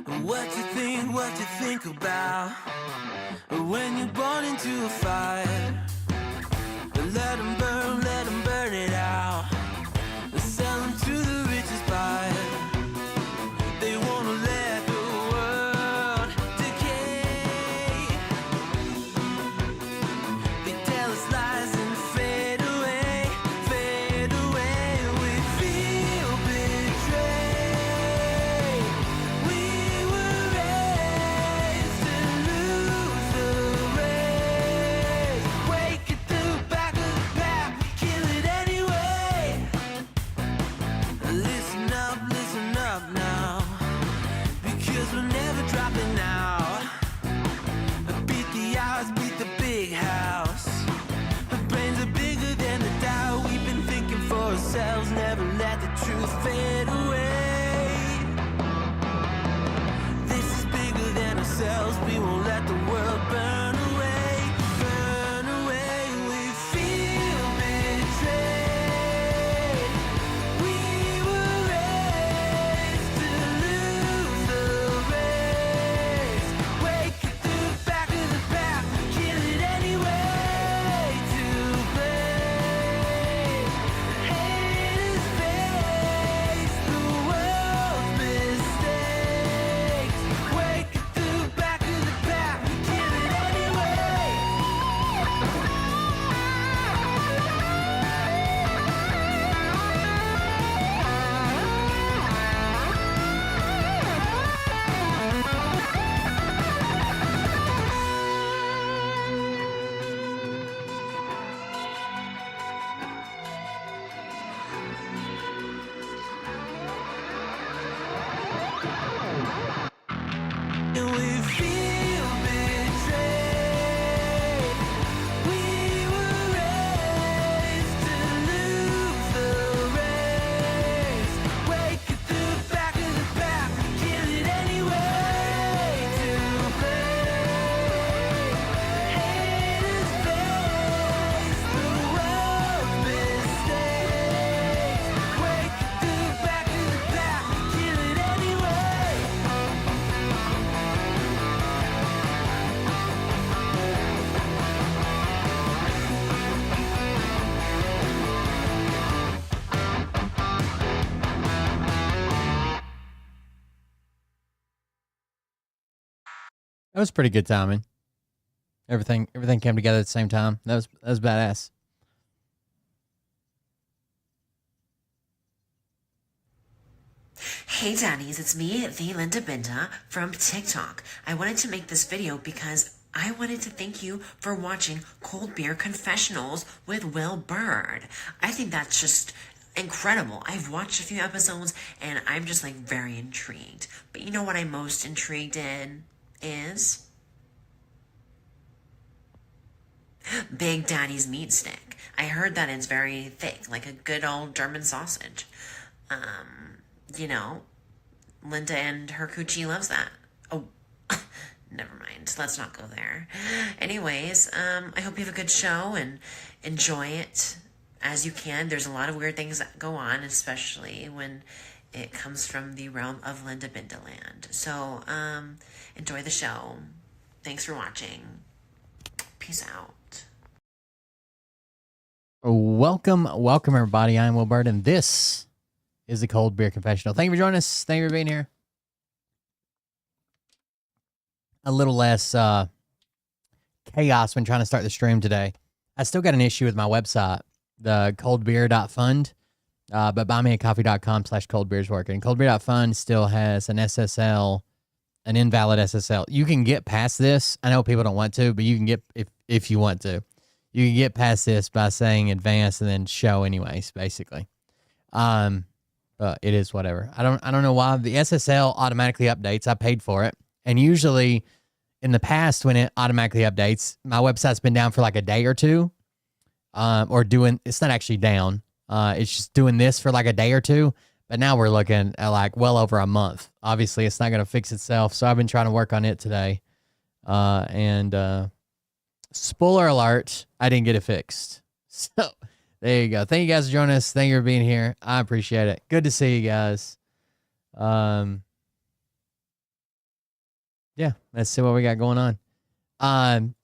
What you think about when you're born into a fire? Let 'em burn it out. Sell 'em to the richest buyer. They wanna let the world decay. They tell us lies and fade away, fade away. We feel betrayed. We were raised to lose the race. Wake at the back of the pack, kill it anyway. Listen up now, because we're never dropping out. Beat the odds, beat the big house. Our brains are bigger than the doubt. We've been thinking for ourselves, never let the truth fade away. This is bigger than ourselves, we won't let the world burn away, burn away. We feel betrayed. We were raised to lose the race. Wake at the back of the pack, kill it anyway. To blame, haters face the world's mistakes. Wake at the back of the pack, kill it anyway. And we feel betrayed. We were raised to lose the race. Wake at the back of the pack, kill it anyway. To blame, haters face the world's mistakes. Wake at the back of the pack, kill it anyway. That was pretty good timing. Everything came together at the same time. That was badass. Hey Daddies, it's me, the Linda Binda from TikTok. I wanted to make this video because I wanted to thank you for watching Cold Beer Confessionals with Will Bird. I think that's just incredible. I've watched a few episodes and I'm just like very intrigued. But you know what I'm most intrigued in is Big Daddy's meat stick. I heard that it's very thick, like a good old German sausage. You know, Linda and her coochie loves that. Oh, never mind. Let's not go there. Anyways, I hope you have a good show and enjoy it as you can. There's a lot of weird things that go on, especially when it comes from the realm of Linda Bindaland. So, enjoy the show. Thanks for watching. Peace out. Welcome everybody. I'm Will Bird, and this is the Cold Beer Confessional. Thank you for joining us. Thank you for being here. A little less chaos when trying to start the stream today. I still got an issue with my website, the coldbeer.fund, but buymeacoffee.com/coldbeer is working. Coldbeer.fund still has an SSL, an invalid SSL. You can get past this. I know people don't want to, but you can get, if you want to, you can get past this by saying advance and then show anyways, basically. It is whatever. I don't know why the SSL automatically updates. I paid for it. And usually in the past, when it automatically updates, my website's been down for like a day or two, it's not actually down. It's just doing this for like a day or two. But now we're looking at like well over a month. Obviously it's not going to fix itself. So I've been trying to work on it today. Spoiler alert, I didn't get it fixed. So there you go. Thank you guys for joining us. Thank you for being here. I appreciate it. Good to see you guys. Yeah, let's see what we got going on.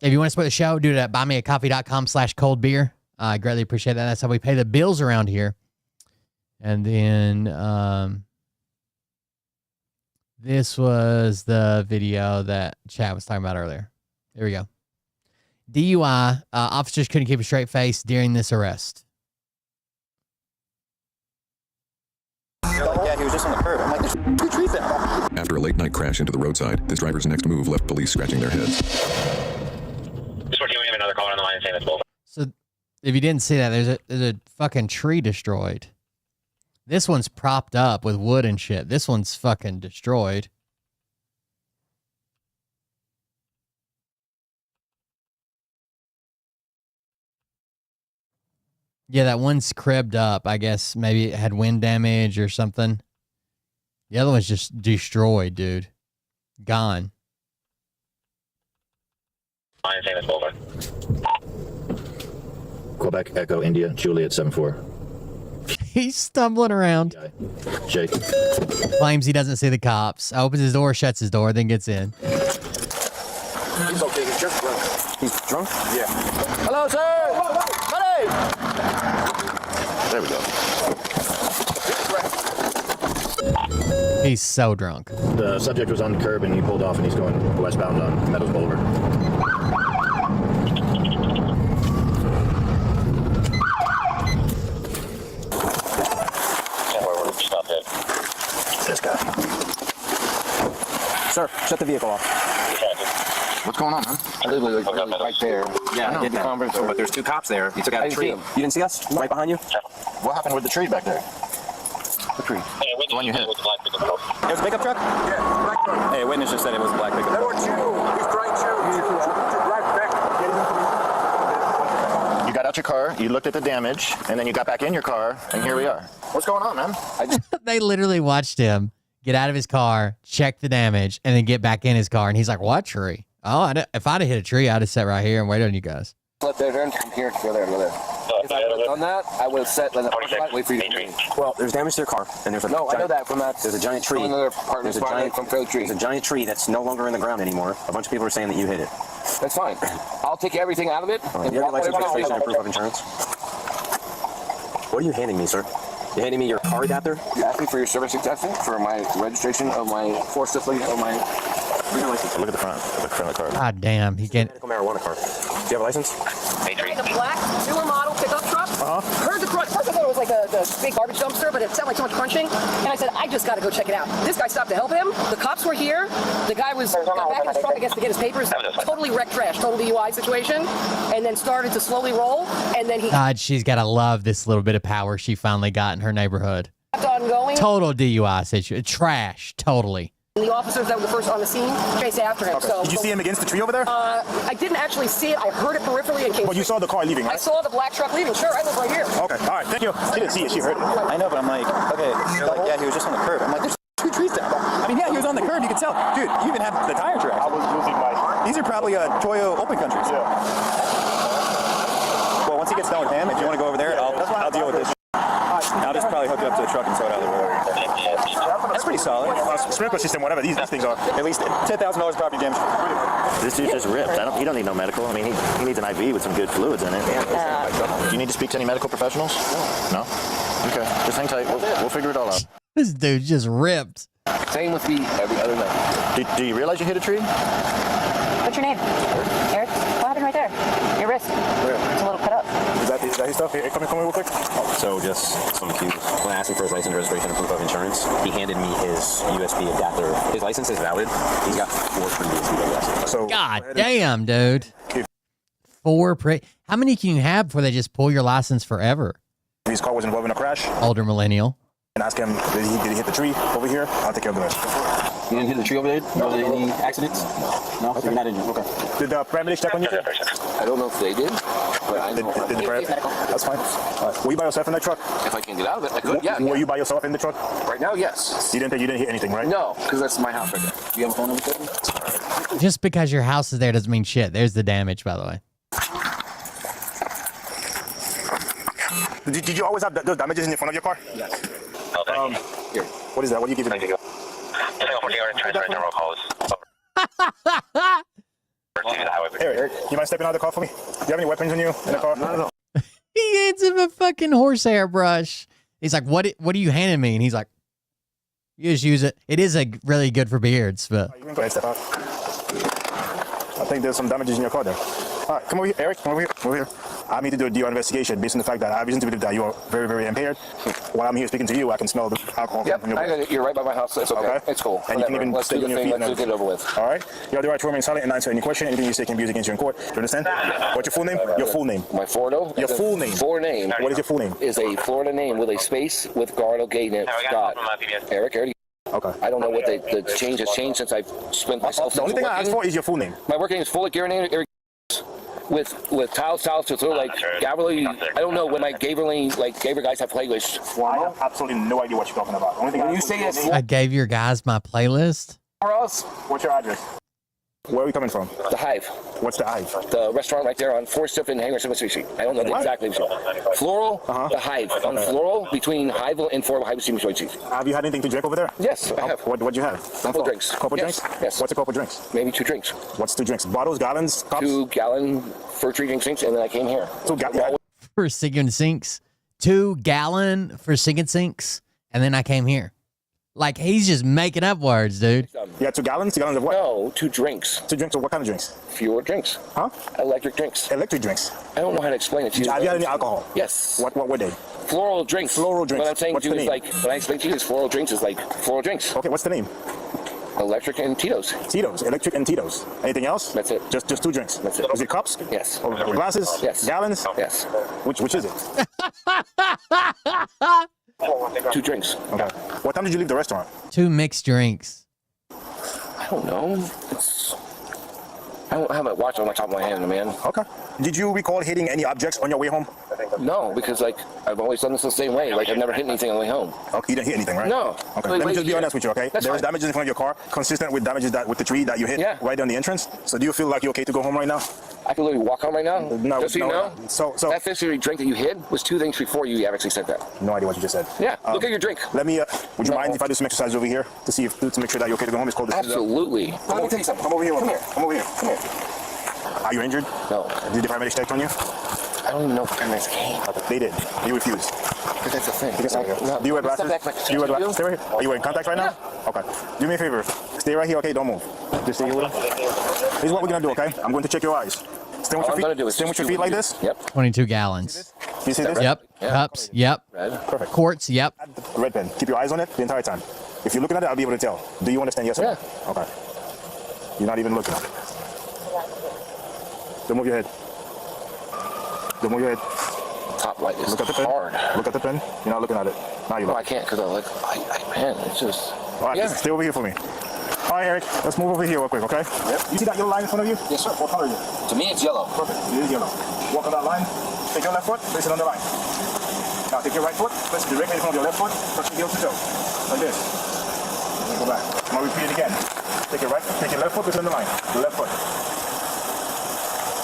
If you want to support the show, do it at buymeacoffee.com/coldbeer. I greatly appreciate that. That's how we pay the bills around here. And then this was the video that Chad was talking about earlier. Here we go. DUI, officers couldn't keep a straight face during this arrest. Yeah, he was just on the curb. I'm like, there's two trees there. After a late-night crash into the roadside, this driver's next move left police scratching their heads. Just working, we have another caller on the line saying that's both. So, if you didn't see that, there's a fucking tree destroyed. This one's propped up with wood and shit. This one's fucking destroyed. Yeah, that one's cribbed up. I guess maybe it had wind damage or something. The other one's just destroyed, dude. Gone. Line saying that's both. Quebec Echo India Juliet 74. He's stumbling around. Jake. Claims he doesn't see the cops. Opens his door, shuts his door, then gets in. He's okay. He's just drunk. He's drunk? Yeah. Hello, sir. Buddy. There we go. He's so drunk. The subject was on the curb and he pulled off and he's going westbound on Meadows Boulevard. This guy. Sir, shut the vehicle off. What's going on, man? I literally was right there. Yeah, I did the conference, but there's two cops there. You took out a tree. You didn't see us? Right behind you? What happened with the tree back there? The tree. The one you hit. It was a pickup truck? Yeah, black truck. Hey, a witness just said it was a black pickup That truck. was you. He's trying to drive back. You got out your car, you looked at the damage, and then you got back in your car, and here we are. What's going on, man? They literally watched him get out of his car, check the damage, and then get back in his car. And he's like, what tree? Oh, if I'd have hit a tree, I'd have sat right here and waited on you guys. Let there, turn here, go there, go there. If I would have done that, I would have set like wait for you to Well, there's damage to their car, and there's a No, I know that from that. There's a giant tree. Another partner There's a giant from Fairly Tree. There's a giant tree that's no longer in the ground anymore. A bunch of people are saying that you hit it. That's fine. I'll take everything out of it. You have your license, registration, and proof of insurance. What are you handing me, sir? You're handing me your car adapter? You asked me for your service attestation for my registration of my forcibly of my. Look at the front. Look at the front of the car. God damn, he can't. Medical marijuana car. Do you have a license? The black, newer model pickup truck. Heard the crunch. First I thought it was like the big garbage dumpster, but it sounded like so much crunching. And I said, I just got to go check it out. This guy stopped to help him. The cops were here. The guy got back in his truck, I guess, to get his papers. Totally wrecked trash, total DUI situation. And then started to slowly roll. And then he God, she's got to love this little bit of power she finally got in her neighborhood. kept on going. Total DUI situation. Trash, totally. The officers that were the first on the scene chased after him. So, Did you see him against the tree over there? I didn't actually see it. I heard it peripherally and came. But you saw the car leaving, I right? saw the black truck leaving. Sure, I live right here. Okay, all right, thank you. She didn't see it, she heard it. I know, but I'm like, okay. You're like, yeah, he was just on the curb. I'm like, there's two trees there. I mean, yeah, he was on the curb, you can tell. Dude, you even have the tire tracks. I was losing my... These are probably Toyo open countries. Yeah. Well, once he gets done with him, if you want to go over there, I'll deal with this. I'll just probably hook it up to the truck and throw it out of the road. That's pretty solid. Sprinkler system, whatever these things are. At least $10,000 property damage. This dude just ripped. He don't need no medical. I mean, he needs an IV with some good fluids in it. Do you need to speak to any medical professionals? No? Okay. Just hang tight. We'll figure it all out. This dude just ripped. Same with me every other night. Do you realize you hit a tree? What's your name? Eric. What happened right there? Your wrist. Where? It's a little cut up. Is that his stuff? Hey, come here real quick. So just some cues. When I asked him for his license, registration, and proof of insurance, he handed me his USB adapter. His license is valid. He's got 4 previous DWIs. So, God damn, dude. 4 How many can you have before they just pull your license forever? his car was involved in a crash, Older millennial. and ask him, did he hit the tree over here? I'll take care of the rest. You didn't hit the tree over there? No, any accidents? No, you're not injured. Okay. Did the paramedics check on you? I don't know if they did, but I know. Did the That's fine. All right. Were you by yourself in that truck? If I can get out of it, I could. Yeah. Were you by yourself in the truck? Right now, yes. You didn't hit anything, right? No, because that's my house right there. Do you have a phone number for me? Just because your house is there doesn't mean shit. There's the damage, by the way. Did you always have those damages in the front of your car? Yes. Here. What is that? What do you give it? Eric, you mind stepping out of the car for me? Do you have any weapons in you in the car? No. He hands him a fucking horsehair brush. He's like, what are you handing me? And he's like, you just use it. It is really good for beards, but. You can go ahead, step out. I think there's some damages in your car there. All right, come over here, Eric. Come over here. Come over here. I need to do a DUI investigation based on the fact that I have reason to believe that you are very, very impaired. While I'm here speaking to you, I can smell the alcohol from your breath. You're right by my house. So it's okay. It's cool. And you can even let's stay do the on your thing. feet. Let's get it over with. All right. You have the right to remain silent and answer any question. Anything you say can be used against you in court. Do you understand? What's your full name? Your full name. My Florida. Your full name. Full name. What is your full name? Is a Florida name with a space with guard okay name. Scott. Eric. Okay. I don't know what the change has changed since I've spent myself. The only thing I asked for is your full name. My work name is full of Eric. With tiles to throw like Gabriel. I don't know when my Gabriel guys have playlists. Well, I have absolutely no idea what you're talking about. Only thing when you say it's I gave your guys my playlist. for us, what's your address? Where are we coming from? the Hive, What's the Hive? the restaurant right there on 4th and Hanger Street. I don't know the exact name. Floral, the Hive on Floral between Hive and 4 Hive Street. Have you had anything to drink over there? Yes, I have. What'd you have? Couple drinks. Couple Yes, drinks? yes. What's a couple drinks? Maybe 2 drinks. What's 2 drinks? Bottles, gallons, cups? 2-gallon for 3 drinks, and then I came here. 2 gallons. For sinking sinks. 2 gallon for sinking sinks. And then I came here. Like, he's just making up words, dude. Yeah, 2 gallons? 2 gallons of what? No, 2 drinks. 2 drinks of what kind of drinks? Fewer drinks. Huh? Electric drinks. Electric drinks. I don't know how to explain it to you. Have you had any alcohol? Yes. What were they? Floral drinks. Floral drinks. What I'm saying What's to you the is name? like, when I explain to you is floral drinks is like floral drinks. Okay, what's the name? Electric and Tito's. Tito's, electric and Tito's. Anything else? That's it. Just 2 drinks. That's it. Is it cups? Yes. Or glasses? Yes. Gallons? Yes. Which is it? 2 drinks. Okay. What time did you leave the restaurant? 2 mixed drinks. I don't know. I don't have a watch on the top of my hand, man. Okay. Did you recall hitting any objects on your way home? No, because like I've always done this the same way. Like I've never hit anything on the way home. Okay, you didn't hit anything, right? No. Okay. Wait, Let me just be here. honest with you, okay? That's There's fine. damages in front of your car, consistent with damages with the tree that you hit right on the entrance. So do you feel like you're okay to go home right now? I can literally walk home right now. No, Just so you know. So that fishy drink that you hid was 2 things before you actually said that. no idea what you just said. Yeah. Look at your drink. Let me. Would you mind if I do some exercise over here to see if to make sure that you're okay to go home? It's called. Absolutely. Let me tell you something. Come over here. Come here. Come over here. Come here. Are you injured? No. Did the paramedics check on you? I don't even know if paramedics came. They did. You refused. But that's the thing. No. Do you wear glasses? Do you wear glasses? Stay right here. Are you wearing contacts right now? Okay. Do me a favor. Stay right here, okay? Don't move. Just stay here with him. This is what we're gonna do, okay? I'm going to check your eyes. Stand with your feet. Stand with your feet like this. Yep. 22 gallons. You see this? Yep. Yeah. Cups. Yep. Red. Perfect. Quarts. Yep. Red pen. Keep your eyes on it the entire time. If you're looking at it, I'll be able to tell. Do you understand? Yes or no? Yeah. Okay. You're not even looking. Don't move your head. Don't move your head. Top light is Look at the pen. hard. Look at the pen. You're not looking at it. Now you No, look. I can't because man, it's just. All right, stay over here for me. All right, Eric, let's move over here real quick, okay? Yep. You see that yellow line in front of you? Yes, sir. What color is it? To me, it's yellow. Perfect. It is yellow. Walk on that line. Take your left foot, place it on the line. Now take your right foot, place it directly in front of your left foot, touch your heel to toe. Like this. Then go back. I'm gonna repeat it again. Take your left foot, place it on the line. The left foot.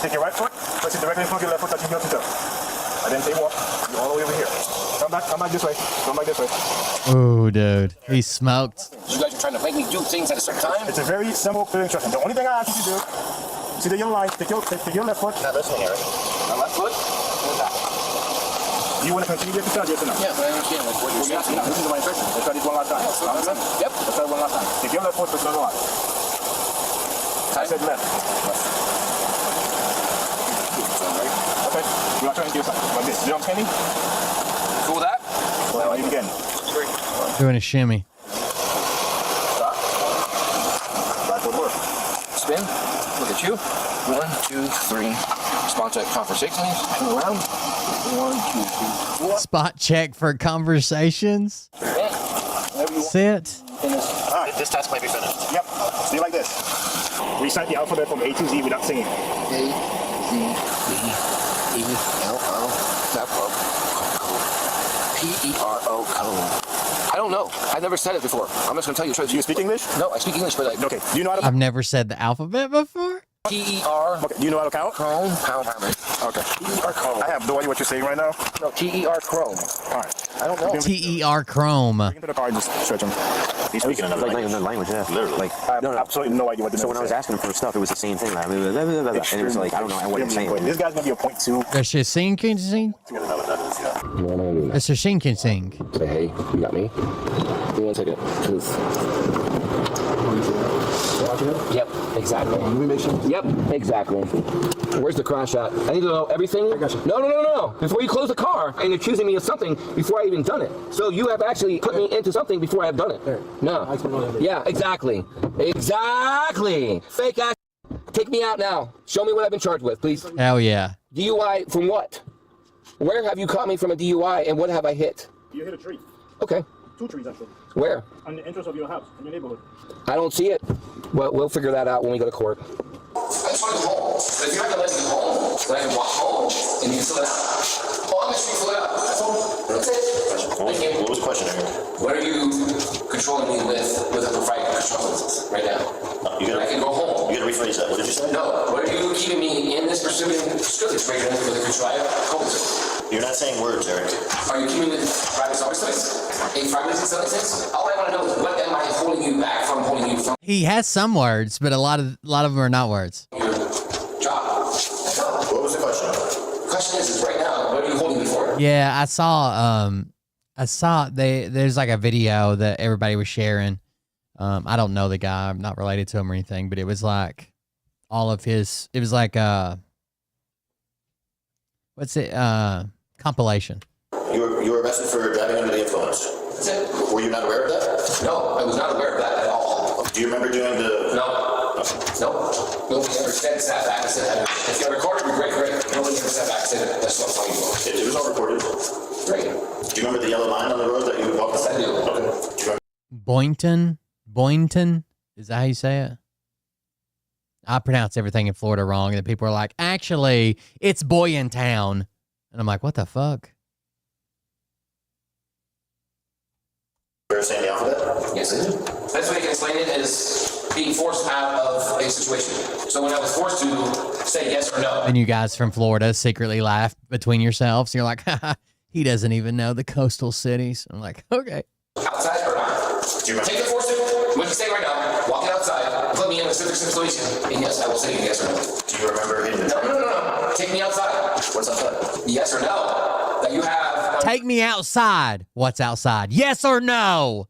Take your right foot, place it directly in front of your left foot, touching heel to toe. And then say walk. You're all the way over here. Come back this way. Come back this way. Oh, dude. He smoked. You guys are trying to make me do things at a certain time. It's a very simple, clear instruction. The only thing I ask you to do, see the yellow line, take your left foot. Now listen, Eric. My left foot. Do you want to continue the exercise, yes or no? Yes, I understand. Like what you're saying. Now listen to my instructions. Let's try this one last time. Yep. Let's try it one last time. Take your left foot, put it on the line. I said left. Okay. You want to try and do something like this. You know what I'm saying? Cool with that? Well, leave again. Doing a shimmy. Stop. Back foot work. Spin. Look at you. 1, 2, 3. Spot check conversations. Turn around. 1, 2, 3, 4. Spot check for conversations. Sit. All right. This task might be finished. Yep. Stay like this. Recite the alphabet from A to Z without singing. A, Z, B, E, L, O, F, P, E, R, O, code. I don't know. I've never said it before. I'm just going to tell you. Do you speak English? No, I speak English, but like. Okay. Do you know how to... I've never said the alphabet before. T-E-R. Okay. Do you know how to count? Chrome. Pound. Okay. T-E-R chrome. I have no idea what you're saying right now. No, T-E-R chrome. All right. I don't know. TER Chrome. Bring him to the car and just stretch him. He's speaking another like language. another language, yeah. Literally. Like, I have absolutely no idea what this So when I was asking him for stuff, it was the same thing. Like, and it was like, I don't know what he's saying. This guy's gonna be a point two. That's your sing. I gotta know what that is, yeah. That's your sing. Say, hey, you got me? Give me 1 second. Yep, exactly. Let me make sure. Yep, exactly. Where's the crash at? I need to know everything. I got you. No. Before you close the car, and you're accusing me of something before I even done it. So you have actually put me into something before I have done it. No. Yeah, exactly. Exactly. Fake ass. Take me out now. Show me what I've been charged with, please. Hell yeah. DUI from what? Where have you caught me from a DUI, and what have I hit? You hit a tree. Okay. 2 trees, actually. Where? On the entrance of your house, in your neighborhood. I don't see it. Well, we'll figure that out when we go to court. I just want to go home. But if you're not going to let me go home, then I can walk home and you can fill it out. Oh, I'm just going to fill it out. That's all. That's it. What was the question, Aaron? What are you controlling me with a proprietary control license right now? I can go home. You gotta rephrase that. What did you say? No. What are you keeping me in this pursuing situation with a contrived control license? You're not saying words, Eric. Are you keeping me with private selling license? A private selling license? All I want to know is what am I holding you back from holding you from He has some words, but a lot of them are not words. your job? That's all. What was the question? The question is right now, what are you holding me for? Yeah, I saw there's like a video that everybody was sharing. I don't know the guy, I'm not related to him or anything, but it was like all of his, it was like compilation. You were arrested for driving under the influence. That's it. Were you not aware of that? No, I was not aware of that at all. Do you remember doing the... No. Nobody ever sat back and said, if you recorded it, great. Nobody ever sat back and said, that's not funny. It was all recorded. Great. Do you remember the yellow line on the road that you walked? Yes, I do. Okay. Do you remember? Boynton, is that how you say it? I pronounce everything in Florida wrong, and people are like, actually, it's Boyantown. And I'm like, what the fuck? You're saying the alphabet? Yes, I do. Best way I can explain it is being forced out of a situation. So when I was forced to say yes or no. And you guys from Florida secretly laugh between yourselves. You're like, haha, he doesn't even know the coastal cities. I'm like, okay. Outside or not? Do you remember? Take the force. What you say right now, walk it outside, put me in a specific situation, and yes, I will say yes or no. Do you remember hitting the tree? No. Take me outside. What's outside? Yes or no. That you have Take me outside. What's outside? Yes or no?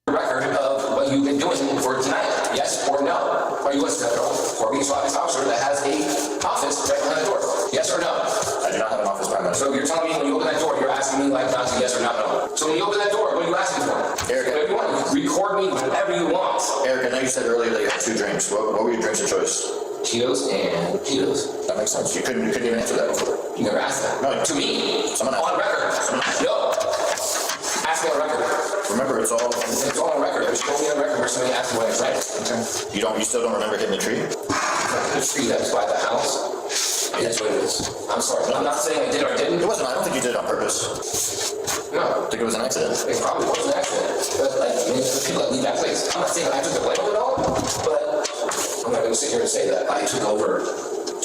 a record of what you've been doing for tonight. Yes or no. Are you a federal or being officer that has a office right behind the door? Yes or no? I do not have an office behind my door. So you're telling me when you open that door, you're asking me like not to yes or not no. So when you open that door, what are you asking for? Eric, Whatever you want. Record me whatever you want. Eric, I know you said earlier that you had 2 drinks. What were your drinks of choice? Cheetos and Cheetos. That makes sense. You couldn't even answer that before. You never asked that. No. To me. Someone asked. On record. No. Ask me on record. Remember, it's all... It's all on record. There's only on record where somebody asked me what I said. Okay. You still don't remember hitting the tree? The tree that was by the house. That's what it is. I'm sorry. I'm not saying I did or I didn't. It wasn't. I don't think you did it on purpose. No. I think it was an accident. It probably was an accident. But like, the people that leave that place. I'm not saying I took the blame of it all, but I'm not going to sit here and say that I took over 12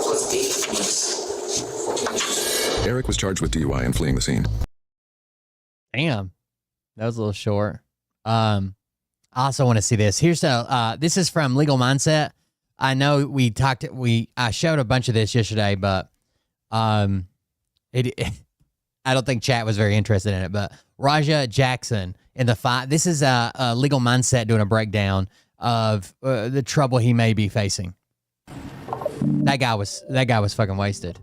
plus 8 means 14 inches. Eric was charged with DUI and fleeing the scene. Damn. That was a little short. I also want to see this. Here's this is from Legal Mindset. I know I showed a bunch of this yesterday, but I don't think chat was very interested in it. But Raja Jackson in the fight. This is a Legal Mindset doing a breakdown of the trouble he may be facing. That guy was fucking wasted.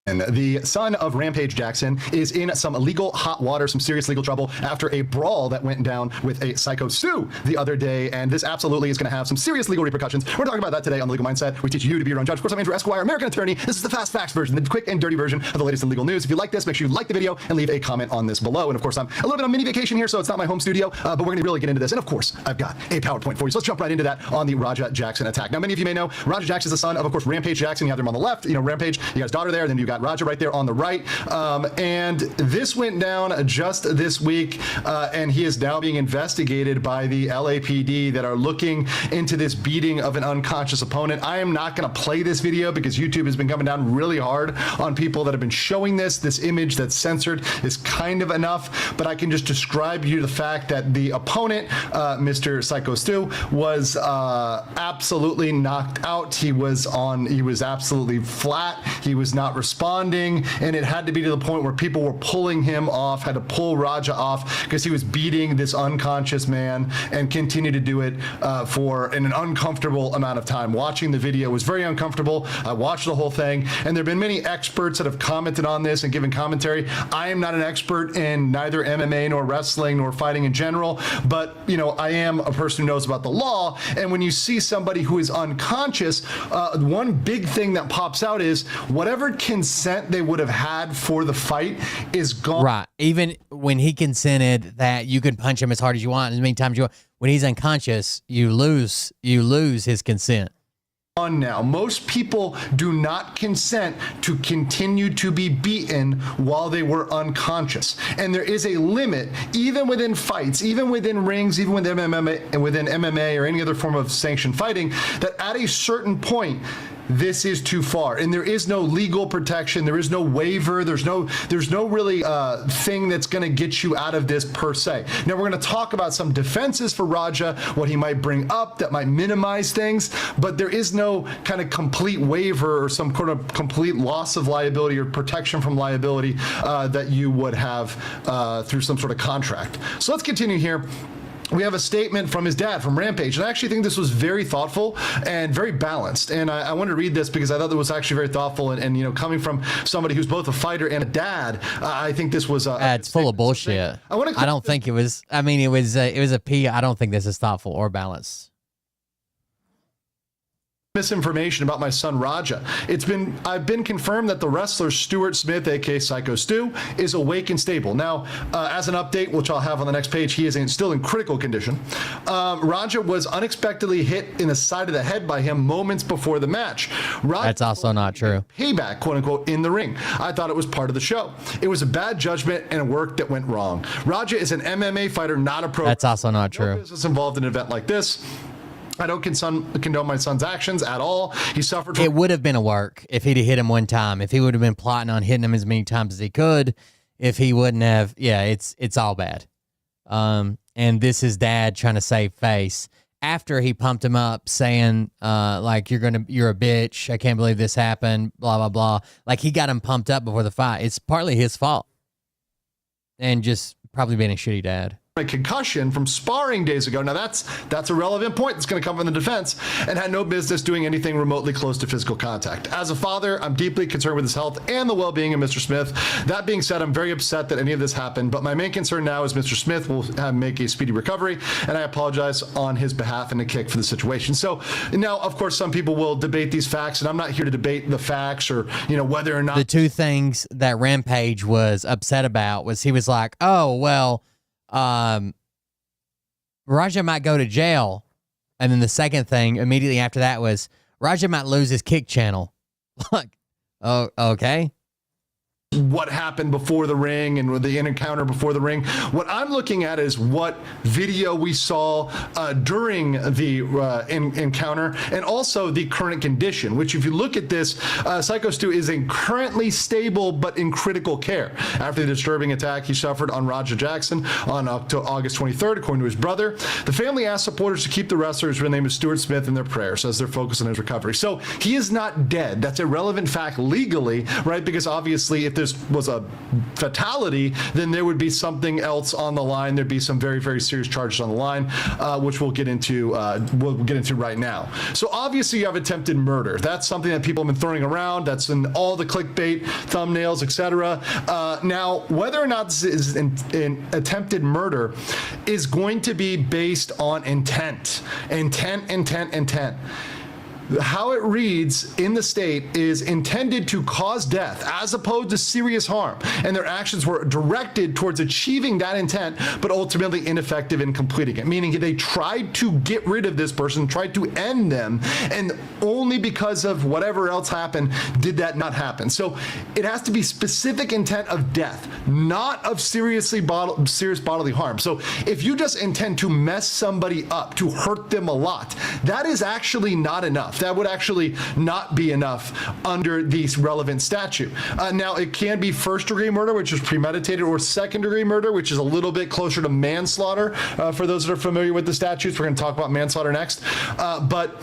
And the son of Rampage Jackson is in some legal hot water, some serious legal trouble after a brawl that went down with a Psycho Sue the other day. And this absolutely is going to have some serious legal repercussions. We're talking about that today on The Legal Mindset. We teach you to be your own judge. Of course, I'm Andrew Esquire, American attorney. This is the fast facts version, the quick and dirty version of the latest in legal news. If you like this, make sure you like the video and leave a comment on this below. And of course, I'm a little bit on mini vacation here, so it's not my home studio, but we're going to really get into this. And of course, I've got a PowerPoint for you. So let's jump right into that on the Raja Jackson attack. Now, many of you may know Raja Jackson is the son of course, Rampage Jackson. You have them on the left. You know, Rampage, you got his daughter there. Then you got that. Raja right there on the right. And this went down just this week, and he is now being investigated by the LAPD that are looking into this beating of an unconscious opponent. I am not going to play this video because YouTube has been coming down really hard on people that have been showing this image that's censored is kind of enough, but I can just describe you the fact that the opponent, Mr. Psycho Stu, was absolutely knocked out. He was absolutely flat. He was not responding, and it had to be to the point where people were pulling him off, had to pull Raja off because he was beating this unconscious man and continued to do it for an uncomfortable amount of time. Watching the video was very uncomfortable. I watched the whole thing, and there have been many experts that have commented on this and given commentary. I am not an expert in neither MMA nor wrestling nor fighting in general, but I am a person who knows about the law, and when you see somebody who is unconscious, one big thing that pops out is whatever consent they would have had for the fight is gone. Right. Even when he consented that you can punch him as hard as you want, as many times you want, when he's unconscious, you lose his consent. On now. Most people do not consent to continue to be beaten while they were unconscious. And there is a limit, even within fights, even within rings, even within MMA or any other form of sanctioned fighting, that at a certain point, this is too far, and there is no legal protection. There is no waiver. There's no really thing that's going to get you out of this per se. Now we're going to talk about some defenses for Raja, what he might bring up that might minimize things, but there is no kind of complete waiver or some kind of complete loss of liability or protection from liability that you would have through some sort of contract. So let's continue here. We have a statement from his dad, from Rampage, and I actually think this was very thoughtful and very balanced. And I want to read this because I thought it was actually very thoughtful. And coming from somebody who's both a fighter and a dad, I think this was it's full of bullshit. I don't think it was. I mean, it was a P. I don't think this is thoughtful or balanced. Misinformation about my son Raja. I've been confirmed that the wrestler Stuart Smith, aka Psycho Stu, is awake and stable. Now, as an update, which I'll have on the next page, he is still in critical condition. Raja was unexpectedly hit in the side of the head by him moments before the match. That's also not true. Payback, quote unquote, in the ring. I thought it was part of the show. It was a bad judgment and a work that went wrong. Raja is an MMA fighter, not a pro. That's also not true. No business involved in an event like this. I don't condone my son's actions at all. He suffered from— It would have been a work if he'd have hit him one time. If he would have been plotting on hitting him as many times as he could. If he wouldn't have, it's all bad. And this is dad trying to save face after he pumped him up, saying like you're a bitch. I can't believe this happened. Blah blah blah. Like he got him pumped up before the fight. It's partly his fault, and just probably being a shitty dad. A concussion from sparring days ago. Now that's a relevant point that's going to come from the defense, and had no business doing anything remotely close to physical contact. As a father, I'm deeply concerned with his health and the well-being of Mr. Smith. That being said, I'm very upset that any of this happened, but my main concern now is Mr. Smith will make a speedy recovery, and I apologize on his behalf and a kick for the situation. So now, of course, some people will debate these facts, and I'm not here to debate the facts or whether or not— The two things that Rampage was upset about was he was like, oh well, Raja might go to jail. And then the second thing immediately after that was Raja might lose his kick channel. Like, oh, okay. What happened before the ring and the encounter before the ring. What I'm looking at is what video we saw during the encounter, and also the current condition, which if you look at this, Psycho Stu is currently stable but in critical care after the disturbing attack he suffered on Raja Jackson on August 23rd, according to his brother. The family asked supporters to keep the wrestler, whose real name is Stuart Smith, in their prayers as they're focused on his recovery. So he is not dead. That's a relevant fact legally, right? Because obviously if this was a fatality, then there would be something else on the line. There'd be some very, very serious charges on the line, which we'll get into right now. So obviously you have attempted murder. That's something that people have been throwing around. That's in all the clickbait, thumbnails, etc. Now, whether or not this is an attempted murder is going to be based on intent. how it reads in the state is intended to cause death as opposed to serious harm, and their actions were directed towards achieving that intent but ultimately ineffective in completing it, meaning they tried to get rid of this person, tried to end them, and only because of whatever else happened did that not happen. So it has to be specific intent of death, not of serious bodily harm. So if you just intend to mess somebody up, to hurt them a lot, that is actually not enough. That would actually not be enough under the relevant statute. Now, it can be first-degree murder, which is premeditated, or second-degree murder, which is a little bit closer to manslaughter. For those that are familiar with the statutes, we're going to talk about manslaughter next. But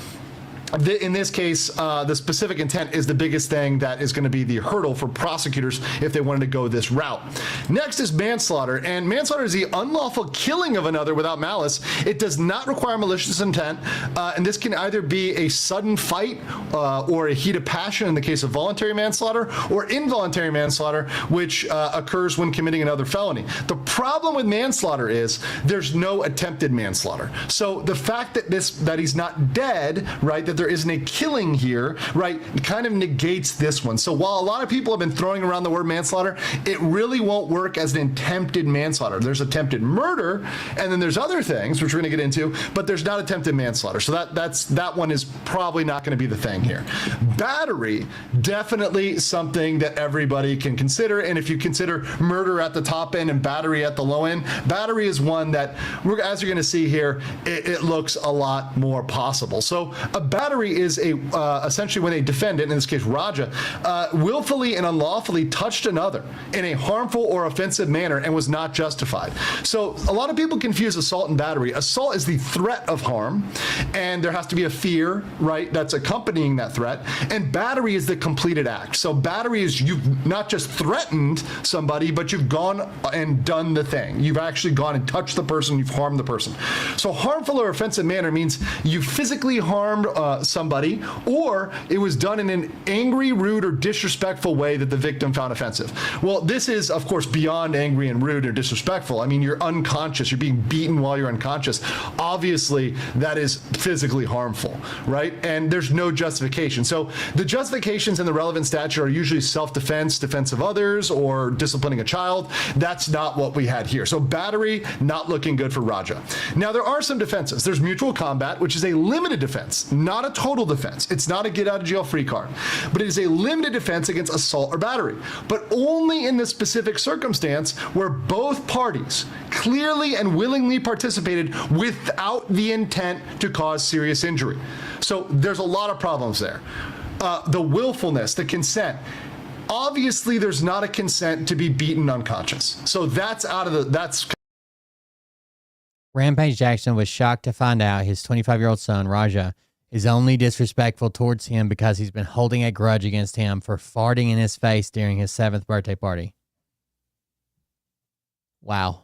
in this case, the specific intent is the biggest thing that is going to be the hurdle for prosecutors if they wanted to go this route. Next is manslaughter, and manslaughter is the unlawful killing of another without malice. It does not require malicious intent, and this can either be a sudden fight or a heat of passion in the case of voluntary manslaughter, or involuntary manslaughter, which occurs when committing another felony. The problem with manslaughter is there's no attempted manslaughter. So the fact that he's not dead, right, that there isn't a killing here, right, kind of negates this one. So while a lot of people have been throwing around the word manslaughter, it really won't work as an attempted manslaughter. There's attempted murder, and then there's other things, which we're going to get into, but there's not attempted manslaughter. So that one is probably not going to be the thing here. Battery, definitely something that everybody can consider, and if you consider murder at the top end and battery at the low end, battery is one that, as you're going to see here, it looks a lot more possible. So a battery is essentially when a defendant, in this case Raja, willfully and unlawfully touched another in a harmful or offensive manner and was not justified. So a lot of people confuse assault and battery. Assault is the threat of harm, and there has to be a fear, right, that's accompanying that threat, and battery is the completed act. So battery is you've not just threatened somebody, but you've gone and done the thing. You've actually gone and touched the person, you've harmed the person. So harmful or offensive manner means you physically harmed somebody, or it was done in an angry, rude, or disrespectful way that the victim found offensive. Well, this is, of course, beyond angry and rude or disrespectful. I mean, you're unconscious. You're being beaten while you're unconscious. Obviously, that is physically harmful, right? And there's no justification. So the justifications in the relevant statute are usually self-defense, defense of others, or disciplining a child. That's not what we had here. So battery, not looking good for Raja. Now, there are some defenses. There's mutual combat, which is a limited defense, not a total defense. It's not a get out of jail free card, but it is a limited defense against assault or battery, but only in the specific circumstance where both parties clearly and willingly participated without the intent to cause serious injury. So there's a lot of problems there. The willfulness, the consent. Obviously, there's not a consent to be beaten unconscious. So that's Rampage Jackson was shocked to find out his 25-year-old son, Raja, is only disrespectful towards him because he's been holding a grudge against him for farting in his face during his 7th birthday party. Wow.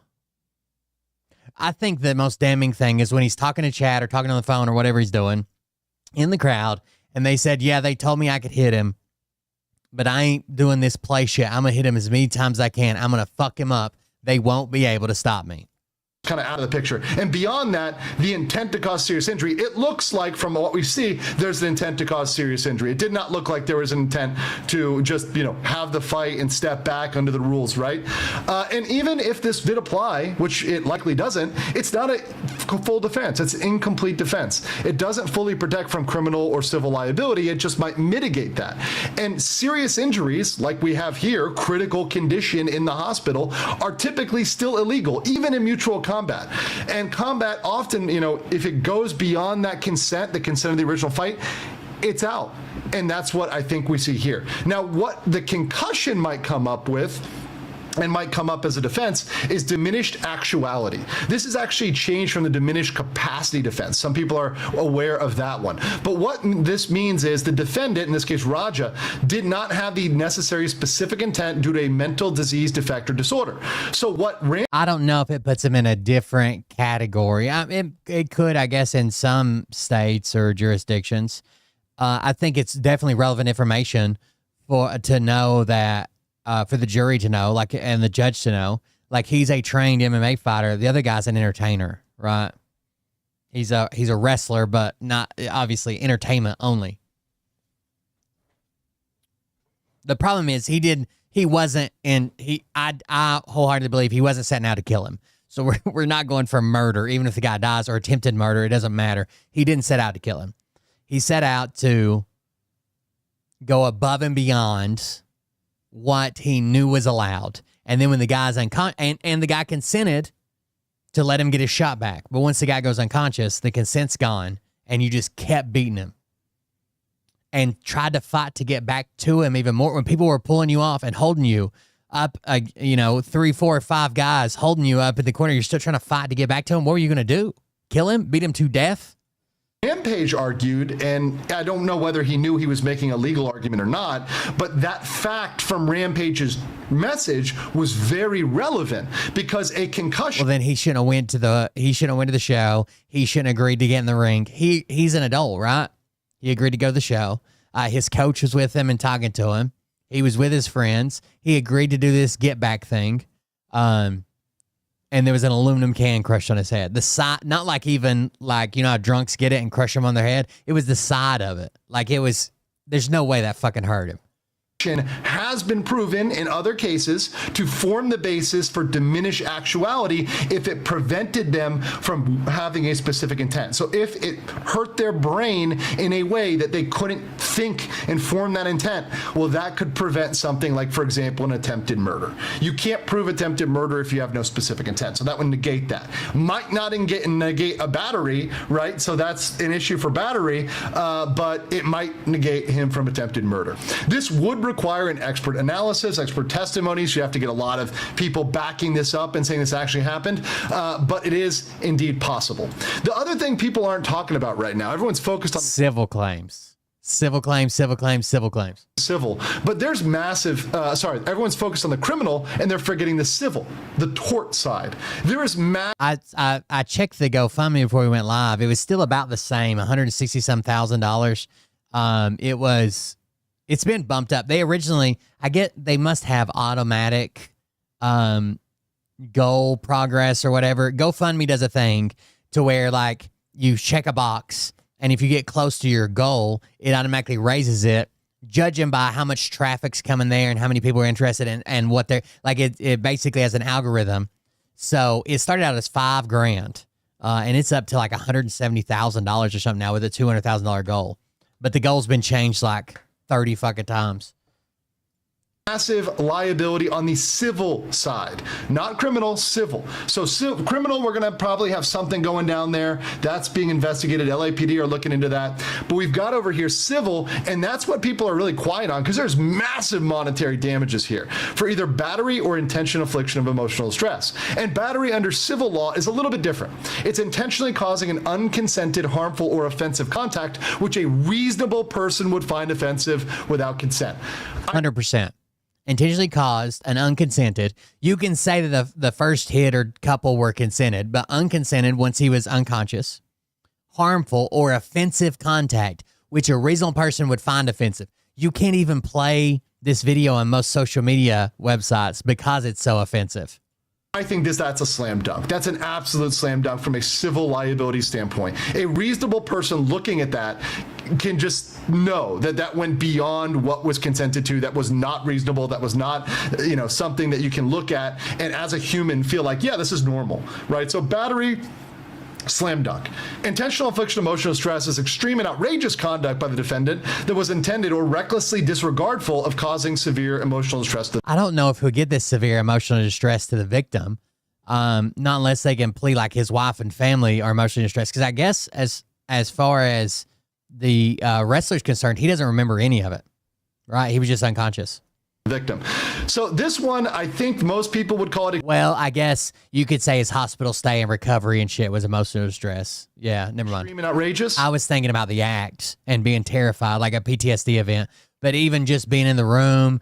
I think the most damning thing is when he's talking to Chad or talking on the phone or whatever he's doing in the crowd, and they said, yeah, they told me I could hit him, but I ain't doing this play shit. I'm going to hit him as many times as I can. I'm going to fuck him up. They won't be able to stop me. Kind of out of the picture. And beyond that, the intent to cause serious injury, it looks like from what we see, there's an intent to cause serious injury. It did not look like there was an intent to just, have the fight and step back under the rules, right? And even if this did apply, which it likely doesn't, it's not a full defense. It's an incomplete defense. It doesn't fully protect from criminal or civil liability. It just might mitigate that. And serious injuries, like we have here, critical condition in the hospital, are typically still illegal, even in mutual combat. And combat often, if it goes beyond that consent, the consent of the original fight, it's out. And that's what I think we see here. Now, what the concussion might come up with and might come up as a defense is diminished actuality. This is actually changed from the diminished capacity defense. Some people are aware of that one. But what this means is the defendant, in this case Raja, did not have the necessary specific intent due to a mental disease, defect, or disorder. So what I don't know if it puts him in a different category. It could, I guess, in some states or jurisdictions. I think it's definitely relevant information to know that, for the jury to know, and the judge to know, he's a trained MMA fighter. The other guy's an entertainer, right? He's a wrestler, but not obviously entertainment only. The problem is I wholeheartedly believe he wasn't setting out to kill him. So we're not going for murder, even if the guy dies, or attempted murder. It doesn't matter. He didn't set out to kill him. He set out to go above and beyond what he knew was allowed. And then when the guy's unconscious, and the guy consented to let him get his shot back. But once the guy goes unconscious, the consent's gone, and you just kept beating him. And tried to fight to get back to him even more. When people were pulling you off and holding you up, 3, 4, 5 guys holding you up in the corner, you're still trying to fight to get back to him. What were you going to do? Kill him? Beat him to death? Rampage argued, and I don't know whether he knew he was making a legal argument or not, but that fact from Rampage's message was very relevant because a concussion. Well, then he shouldn't have went to the show. He shouldn't have agreed to get in the ring. He's an adult, right? He agreed to go to the show. His coach was with him and talking to him. He was with his friends. He agreed to do this get back thing. And there was an aluminum can crushed on his head. The side, not like even like, how drunks get it and crush them on their head. It was the side of it. Like there's no way that fucking hurt him. Has been proven in other cases to form the basis for diminished actuality if it prevented them from having a specific intent. So if it hurt their brain in a way that they couldn't think and form that intent, well, that could prevent something like, for example, an attempted murder. You can't prove attempted murder if you have no specific intent. So that would negate that. Might not negate a battery, right? So that's an issue for battery, but it might negate him from attempted murder. This would require an expert analysis, expert testimonies. You have to get a lot of people backing this up and saying this actually happened, but it is indeed possible. The other thing people aren't talking about right now, everyone's focused on civil claims. Civil claims. Civil, but there's massive, everyone's focused on the criminal and they're forgetting the civil, the tort side. There is I checked the GoFundMe before we went live. It was still about the same, $160,000. It's been bumped up. They must have automatic goal progress or whatever. GoFundMe does a thing to where like you check a box, and if you get close to your goal, it automatically raises it, judging by how much traffic's coming there and how many people are interested in and what they're like. It basically has an algorithm. So it started out as $5,000, and it's up to like $170,000 or something now with a $200,000 goal. But the goal's been changed like 30 fucking times. Massive liability on the civil side, not criminal, civil. So criminal, we're going to probably have something going down there. That's being investigated. LAPD are looking into that. But we've got over here civil, and that's what people are really quiet on because there's massive monetary damages here for either battery or intentional infliction of emotional distress. And battery under civil law is a little bit different. It's intentionally causing an unconsented, harmful, or offensive contact, which a reasonable person would find offensive without consent. 100%. Intentionally caused and unconsented. You can say that the first hit or couple were consented, but unconsented once he was unconscious, harmful or offensive contact, which a reasonable person would find offensive. You can't even play this video on most social media websites because it's so offensive. I think that's a slam dunk. That's an absolute slam dunk from a civil liability standpoint. A reasonable person looking at that can just know that that went beyond what was consented to, that was not reasonable, that was not, something that you can look at and as a human feel like, yeah, this is normal, right? So battery, slam dunk. Intentional infliction of emotional stress is extreme and outrageous conduct by the defendant that was intended or recklessly disregardful of causing severe emotional distress. I don't know if he'll get this severe emotional distress to the victim, not unless they can plead like his wife and family are emotionally distressed. Because I guess as far as the wrestler's concerned, he doesn't remember any of it, right? He was just unconscious. Victim. So this one, I think most people would call it. Well, I guess you could say his hospital stay and recovery and shit was emotional distress. Yeah, never mind. Extreme and outrageous. I was thinking about the act and being terrified, like a PTSD event. But even just being in the room,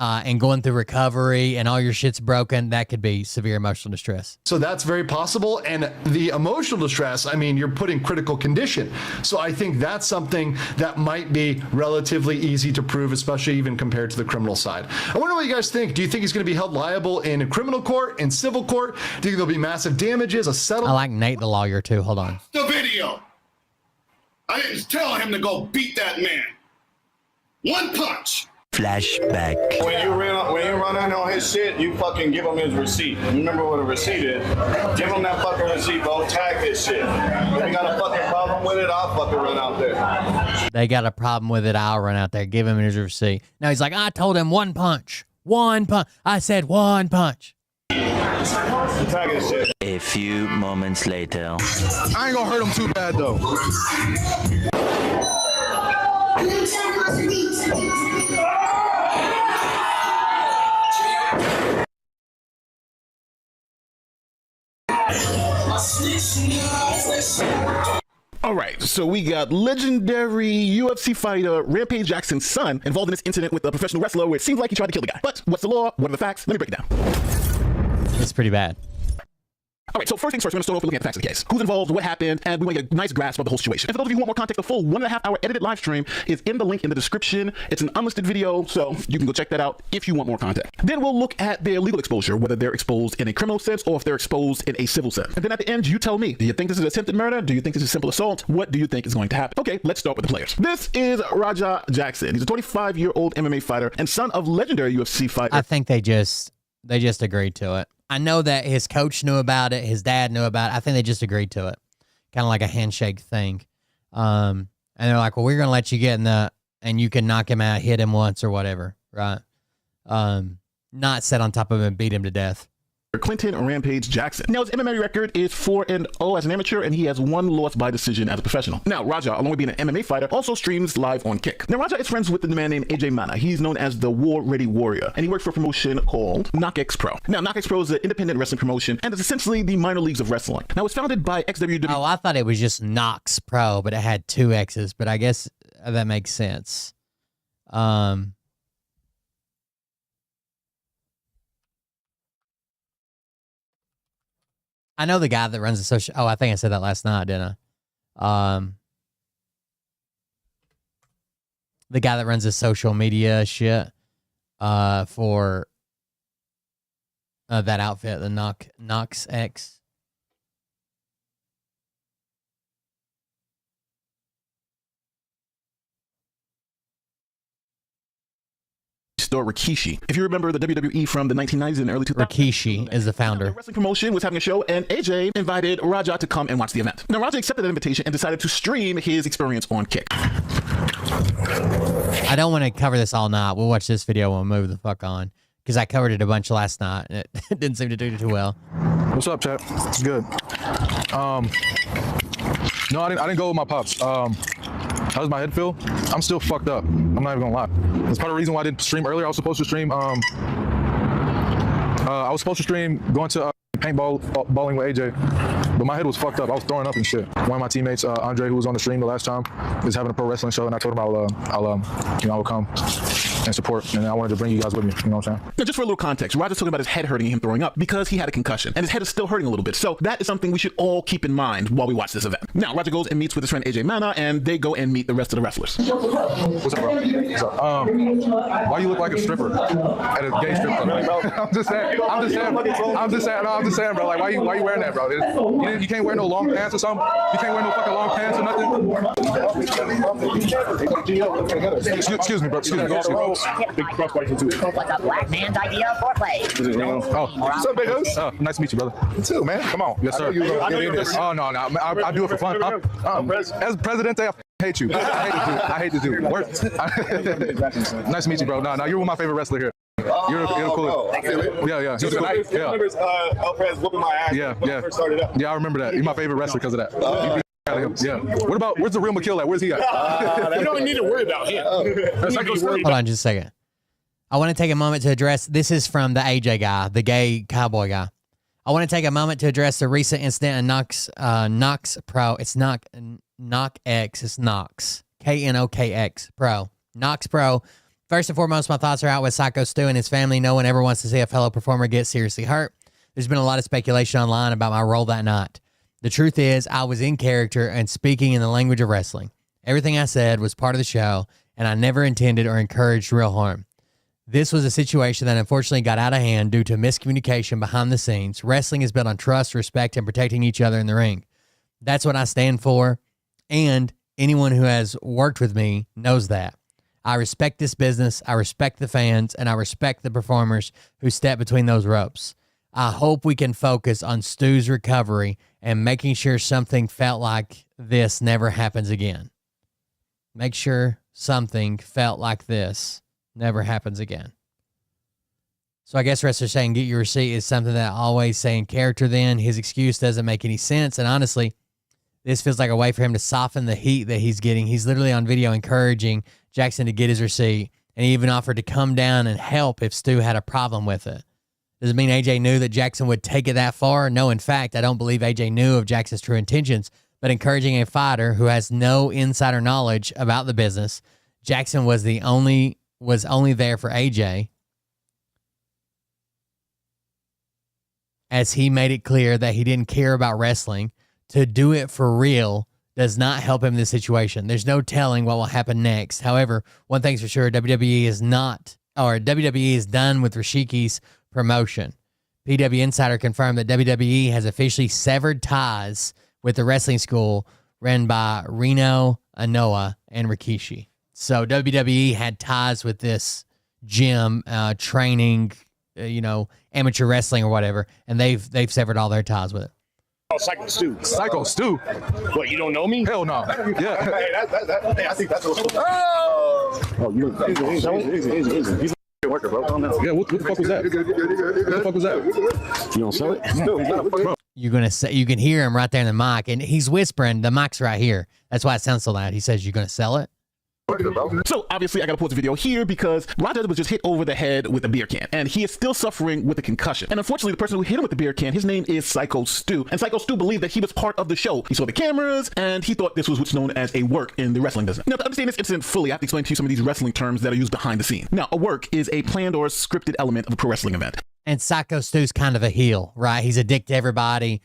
and going through recovery and all your shit's broken, that could be severe emotional distress. So that's very possible. And the emotional distress, I mean, you're put in critical condition. So I think that's something that might be relatively easy to prove, especially even compared to the criminal side. I wonder what you guys think. Do you think he's going to be held liable in a criminal court, in civil court? Do you think there'll be massive damages, a settlement? I like Nate the lawyer too. Hold on. The video. I didn't tell him to go beat that man. One punch. Flashback. When you run in on his shit, you fucking give him his receipt. Remember what a receipt is? Give him that fucking receipt, bro. Tag his shit. If you got a fucking problem with it, I'll fucking run out there. They got a problem with it. I'll run out there. Give him his receipt. Now he's like, I told him one punch. One punch. I said one punch. Tag his shit. A few moments later. I ain't gonna hurt him too bad though. All right, so we got legendary UFC fighter Rampage Jackson's son involved in this incident with a professional wrestler where it seems like he tried to kill the guy. But what's the law? What are the facts? Let me break it down. It's pretty bad. All right, so first things first, we're going to start off with looking at the facts of the case. Who's involved, what happened, and we want to get a nice grasp of the whole situation. And for those of you who want more context, the full 1.5-hour edited live stream is in the link in the description. It's an unlisted video, so you can go check that out if you want more context. Then we'll look at their legal exposure, whether they're exposed in a criminal sense or if they're exposed in a civil sense. And then at the end, you tell me, do you think this is attempted murder? Do you think this is simple assault? What do you think is going to happen? Okay, let's start with the players. This is Raja Jackson. He's a 25-year-old MMA fighter and son of legendary UFC fighter. I think they just agreed to it. I know that his coach knew about it. His dad knew about it. I think they just agreed to it. Kind of like a handshake thing. And they're like, well, we're going to let you get in and you can knock him out, hit him once or whatever. Right. Not sit on top of him and beat him to death. Clinton Rampage Jackson. Now, his MMA record is 4-0 as an amateur, and he has 1 loss by decision as a professional. Now, Raja, along with being an MMA fighter, also streams live on Kick. Now, Raja is friends with the man named AJ Mana. He's known as the War Ready Warrior, and he works for a promotion called KnockX Pro. Now, KnockX Pro is an independent wrestling promotion, and it's essentially the minor leagues of wrestling. Now, it's founded by ex-WWE. Oh, I thought it was just Knox Pro, but it had 2 X's, but I guess that makes sense. I know the guy that runs the social. Oh, I think I said that last night, didn't I? The guy that runs the social media shit for that outfit, the Knox X. Store Rikishi. If you remember the WWE from the 1990s and early 2000s, Rikishi is the founder. The wrestling promotion was having a show, and AJ invited Raja to come and watch the event. Now, Raja accepted that invitation and decided to stream his experience on Kick. I don't want to cover this all night. We'll watch this video when we move the fuck on, because I covered it a bunch last night, and it didn't seem to do too well. What's up, chat? It's good. No, I didn't go with my pops. How does my head feel? I'm still fucked up. I'm not even gonna lie. That's part of the reason why I didn't stream earlier. I was supposed to stream. Going to paintballing with AJ, but my head was fucked up. I was throwing up and shit. One of my teammates, Andre, who was on the stream the last time, is having a pro wrestling show, and I told him I will come and support, and I wanted to bring you guys with me. You know what I'm saying? Now, just for a little context, Raja's talking about his head hurting and him throwing up because he had a concussion, and his head is still hurting a little bit. So that is something we should all keep in mind while we watch this event. Now, Raja goes and meets with his friend AJ Mana, and they go and meet the rest of the wrestlers. What's up, bro? What's up? Why you look like a stripper at a gay strip club? I'm just saying, bro. Like, why you wearing that, bro? You can't wear no long pants or something. You can't wear no fucking long pants or nothing. Excuse me, bro. Excuse me. Like a black man's idea of foreplay. What's up, big host? Nice to meet you, brother. You too, man. Come on. Yes, sir. Oh, no. I do it for fun. As president, I hate you. I hate this dude. Nice to meet you, bro. No, you're one of my favorite wrestlers here. You're cool. Yeah. He's cool. I remember Alfred's whooping my ass when I first started up. Yeah, I remember that. You're my favorite wrestler because of that. Yeah. Where's the real McKill at? Where's he at? You don't need to worry about him. Hold on just a second. I want to take a moment to address, this is from the AJ guy, the gay cowboy guy. I want to take a moment to address the recent incident in Knox Pro. It's not KNOKX, it's Knox. KNOKX Pro. Knox Pro First and foremost, my thoughts are out with Psycho Stu and his family. No one ever wants to see a fellow performer get seriously hurt. There's been a lot of speculation online about my role that night. The truth is, I was in character and speaking in the language of wrestling. Everything I said was part of the show, and I never intended or encouraged real harm. This was a situation that unfortunately got out of hand due to miscommunication behind the scenes. Wrestling is built on trust, respect, and protecting each other in the ring. That's what I stand for, and anyone who has worked with me knows that. I respect this business, I respect the fans, and I respect the performers who step between those ropes. I hope we can focus on Stu's recovery and making sure something felt like this never happens again. Make sure something felt like this never happens again. So I guess wrestlers saying get your receipt is something that I always say in character then. His excuse doesn't make any sense, and honestly, this feels like a way for him to soften the heat that he's getting. He's literally on video encouraging Jackson to get his receipt, and he even offered to come down and help if Stu had a problem with it. Does it mean AJ knew that Jackson would take it that far? No, in fact, I don't believe AJ knew of Jackson's true intentions, but encouraging a fighter who has no insider knowledge about the business, Jackson was only there for AJ, as he made it clear that he didn't care about wrestling. To do it for real does not help him in this situation. There's no telling what will happen next. However, one thing's for sure, WWE is done with Rishiki's promotion. PW Insider confirmed that WWE has officially severed ties with the wrestling school run by Reno Anoa and Rikishi. So WWE had ties with this gym, training, amateur wrestling or whatever, and they've severed all their ties with it. Oh, Psycho Stu. Psycho Stu? What, you don't know me? Hell no. Yeah. Hey, I think that's what. Oh, you easy. He's a worker, bro. Yeah, what the fuck was that? What the fuck was that? You don't sell it? Bro. You can hear him right there in the mic, and he's whispering. The mic's right here. That's why it sounds so loud. He says, "You're gonna sell it?" So obviously I gotta pause the video here because Raja was just hit over the head with a beer can and he is still suffering with a concussion. And unfortunately the person who hit him with the beer can, his name is Psycho Stu. And Psycho Stu believed that he was part of the show. He saw the cameras and he thought this was what's known as a work in the wrestling business. Now to understand this incident fully, I have to explain to you some of these wrestling terms that are used behind the scenes. Now a work is a planned or scripted element of a pro wrestling event. And Psycho Stu's kind of a heel, right? He's a dick to everybody,